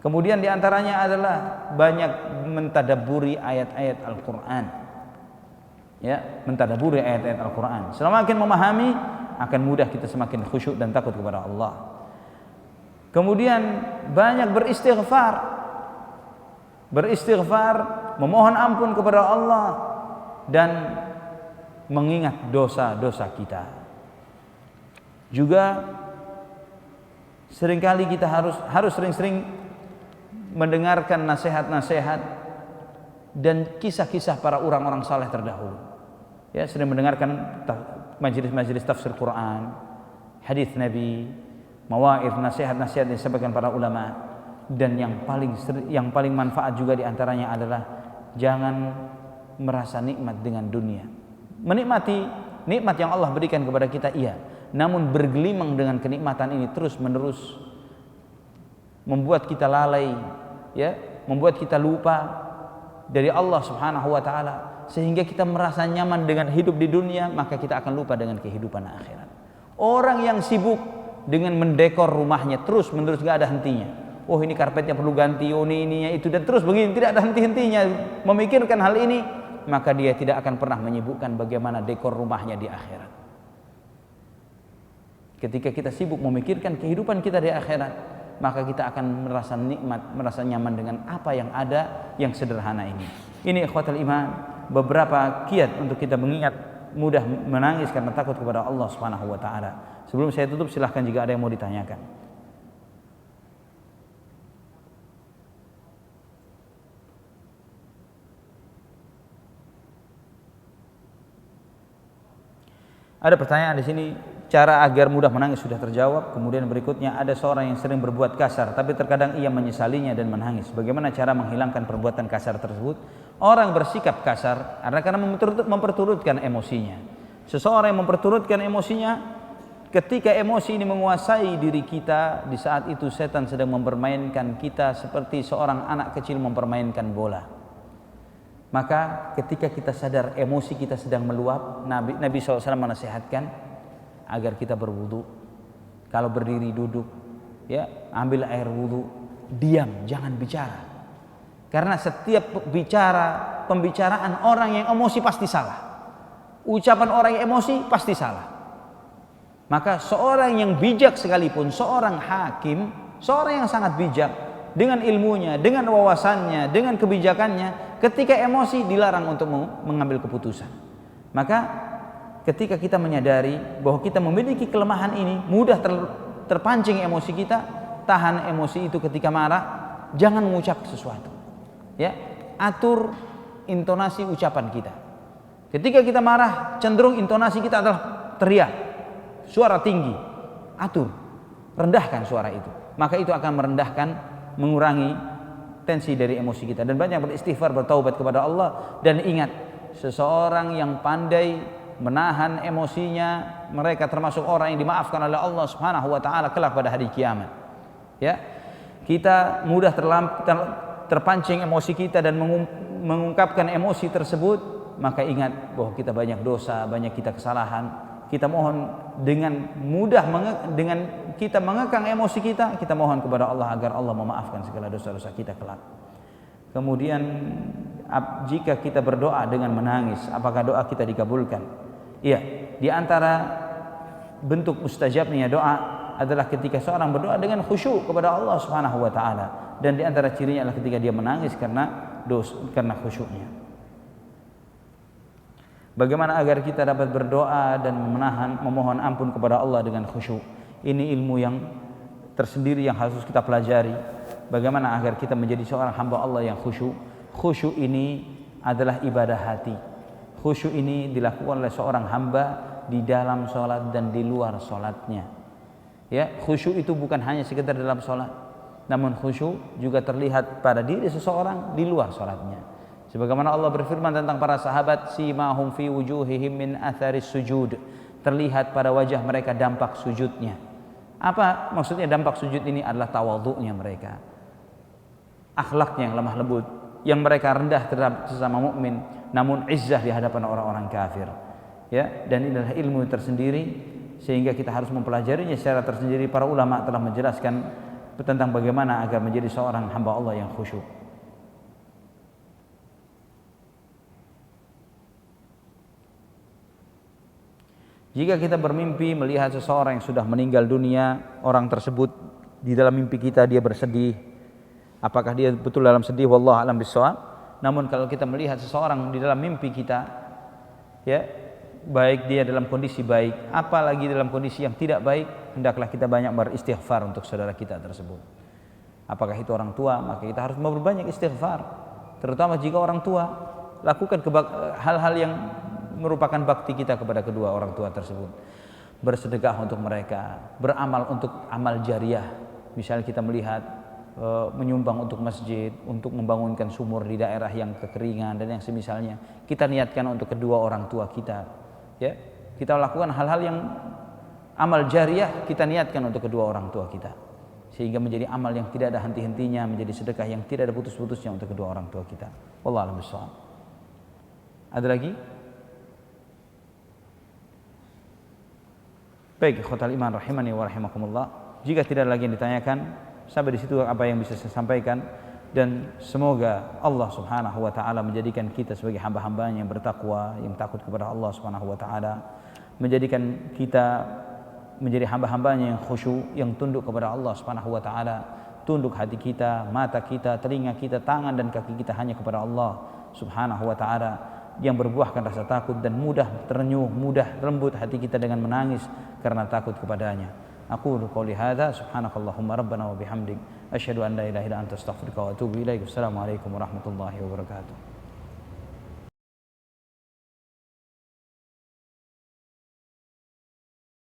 Kemudian diantaranya adalah banyak mentadabburi ayat-ayat Al-Quran. Ya, mentadabburi ayat-ayat Al-Quran. Semakin memahami, akan mudah kita semakin khusyuk dan takut kepada Allah. Kemudian banyak beristighfar, memohon ampun kepada Allah dan mengingat dosa-dosa kita. Juga seringkali kita harus sering-sering mendengarkan nasihat-nasihat dan kisah-kisah para orang-orang saleh terdahulu. Ya, sering mendengarkan majelis-majelis tafsir Quran, hadis Nabi, mawaidh, nasihat-nasihat yang disampaikan para ulama. Dan yang paling manfaat juga diantaranya adalah jangan merasa nikmat dengan dunia. Menikmati nikmat yang Allah berikan kepada kita, iya, namun bergelimang dengan kenikmatan ini terus-menerus membuat kita lalai, ya, membuat kita lupa dari Allah Subhanahu wa taala, sehingga kita merasa nyaman dengan hidup di dunia, maka kita akan lupa dengan kehidupan akhirat. Orang yang sibuk dengan mendekor rumahnya terus-menerus gak ada hentinya. Oh, ini karpetnya perlu ganti, oh ini ininya itu, dan terus begini, tidak ada henti-hentinya memikirkan hal ini, maka dia tidak akan pernah menyibukkan bagaimana dekor rumahnya di akhirat. Ketika kita sibuk memikirkan kehidupan kita di akhirat, maka kita akan merasa nikmat, merasa nyaman dengan apa yang ada, yang sederhana ini. Ini ikhwatul iman, beberapa kiat untuk kita mengingat, mudah menangis karena takut kepada Allah Subhanahu wa taala. Sebelum saya tutup, silahkan jika ada yang mau ditanyakan. Ada pertanyaan di sini, cara agar mudah menangis sudah terjawab. Kemudian berikutnya, ada seorang yang sering berbuat kasar, tapi terkadang ia menyesalinya dan menangis. Bagaimana cara menghilangkan perbuatan kasar tersebut? Orang bersikap kasar karena memperturutkan emosinya. Seseorang yang memperturutkan emosinya, ketika emosi ini menguasai diri kita, di saat itu setan sedang mempermainkan kita seperti seorang anak kecil mempermainkan bola. Maka ketika kita sadar emosi kita sedang meluap, Nabi SAW menasihatkan agar kita berwudu. Kalau berdiri duduk, ya, ambil air wudu, diam, jangan bicara. Karena setiap pembicaraan orang yang emosi pasti salah. Ucapan orang yang emosi pasti salah. Maka seorang yang bijak sekalipun, seorang hakim, seorang yang sangat bijak dengan ilmunya, dengan wawasannya, dengan kebijakannya, ketika emosi dilarang untuk mengambil keputusan. Maka ketika kita menyadari bahwa kita memiliki kelemahan ini, mudah terpancing emosi kita, tahan emosi itu ketika marah, jangan mengucap sesuatu. Ya, atur intonasi ucapan kita. Ketika kita marah, cenderung intonasi kita adalah teriak, suara tinggi. Atur, rendahkan suara itu. Maka itu akan merendahkan, mengurangi tensi dari emosi kita. Dan banyak beristighfar, bertaubat kepada Allah. Dan ingat, seseorang yang pandai menahan emosinya, mereka termasuk orang yang dimaafkan oleh Allah Subhanahu wa taala kelak pada hari kiamat. Ya. Kita mudah terpancing emosi kita dan mengungkapkan emosi tersebut, maka ingat bahwa kita banyak dosa, banyak kita kesalahan. Kita mohon dengan mudah dengan kita mengekang emosi kita mohon kepada Allah agar Allah memaafkan segala dosa-dosa kita kelak. Kemudian jika kita berdoa dengan menangis, apakah doa kita dikabulkan? Iya, di antara bentuk mustajabnya doa adalah ketika seorang berdoa dengan khusyuk kepada Allah Subhanahu wa taala, dan di antara cirinya adalah ketika dia menangis karena khusyuknya. Bagaimana agar kita dapat berdoa dan memohon ampun kepada Allah dengan khusyuk? Ini ilmu yang tersendiri yang harus kita pelajari. Bagaimana agar kita menjadi seorang hamba Allah yang khusyuk? Khusyuk ini adalah ibadah hati. Khusyuk ini dilakukan oleh seorang hamba di dalam sholat dan di luar sholatnya. Ya, khusyuk itu bukan hanya sekedar dalam sholat, namun khusyuk juga terlihat pada diri seseorang di luar sholatnya. Sebagaimana Allah berfirman tentang para sahabat, simahum fi wujuhihim min atharis sujud, terlihat pada wajah mereka dampak sujudnya. Apa maksudnya dampak sujud ini? Adalah tawadhu'nya mereka, akhlaknya yang lemah lembut, yang mereka rendah terhadap sesama mukmin, namun izzah di hadapan orang-orang kafir. Ya, dan ini adalah ilmu tersendiri sehingga kita harus mempelajarinya secara tersendiri. Para ulama telah menjelaskan tentang bagaimana agar menjadi seorang hamba Allah yang khusyuk. Jika kita bermimpi melihat seseorang yang sudah meninggal dunia, orang tersebut di dalam mimpi kita dia bersedih, apakah dia betul dalam sedih? Wallahu a'lam bishawab. Namun kalau kita melihat seseorang di dalam mimpi kita, ya, baik dia dalam kondisi baik, apalagi dalam kondisi yang tidak baik, hendaklah kita banyak beristighfar untuk saudara kita tersebut. Apakah itu orang tua, maka kita harus memperbanyak istighfar. Terutama jika orang tua, lakukan hal-hal yang merupakan bakti kita kepada kedua orang tua tersebut. Bersedekah untuk mereka, beramal untuk amal jariah. Misalnya kita melihat menyumbang untuk masjid, untuk membangunkan sumur di daerah yang kekeringan dan yang semisalnya. Kita niatkan untuk kedua orang tua kita. Ya, kita lakukan hal-hal yang amal jariah, kita niatkan untuk kedua orang tua kita, sehingga menjadi amal yang tidak ada henti-hentinya, menjadi sedekah yang tidak ada putus-putusnya untuk kedua orang tua kita. Wallahu a'lam bishawab. Ada lagi? Baik, ikhwatal iman rahimani wa rahimakumullah. Jika tidak lagi yang ditanyakan, sampai di situ apa yang bisa saya sampaikan, dan semoga Allah Subhanahu wa taala menjadikan kita sebagai hamba-hambanya yang bertakwa, yang takut kepada Allah Subhanahu wa taala, menjadikan kita menjadi hamba-hambanya yang khusyuk, yang tunduk kepada Allah Subhanahu wa taala, tunduk hati kita, mata kita, telinga kita, tangan dan kaki kita hanya kepada Allah Subhanahu wa taala, yang berbuahkan rasa takut dan mudah terenyuh, mudah lembut hati kita dengan menangis karena takut kepadanya. Aqulu qouli hadza subhanakallahumma rabbana wa bihamdik asyhadu an la ilaha illa anta astaghfiruka wa atubu ilaik. Wassalamualaikum warahmatullahi wabarakatuh.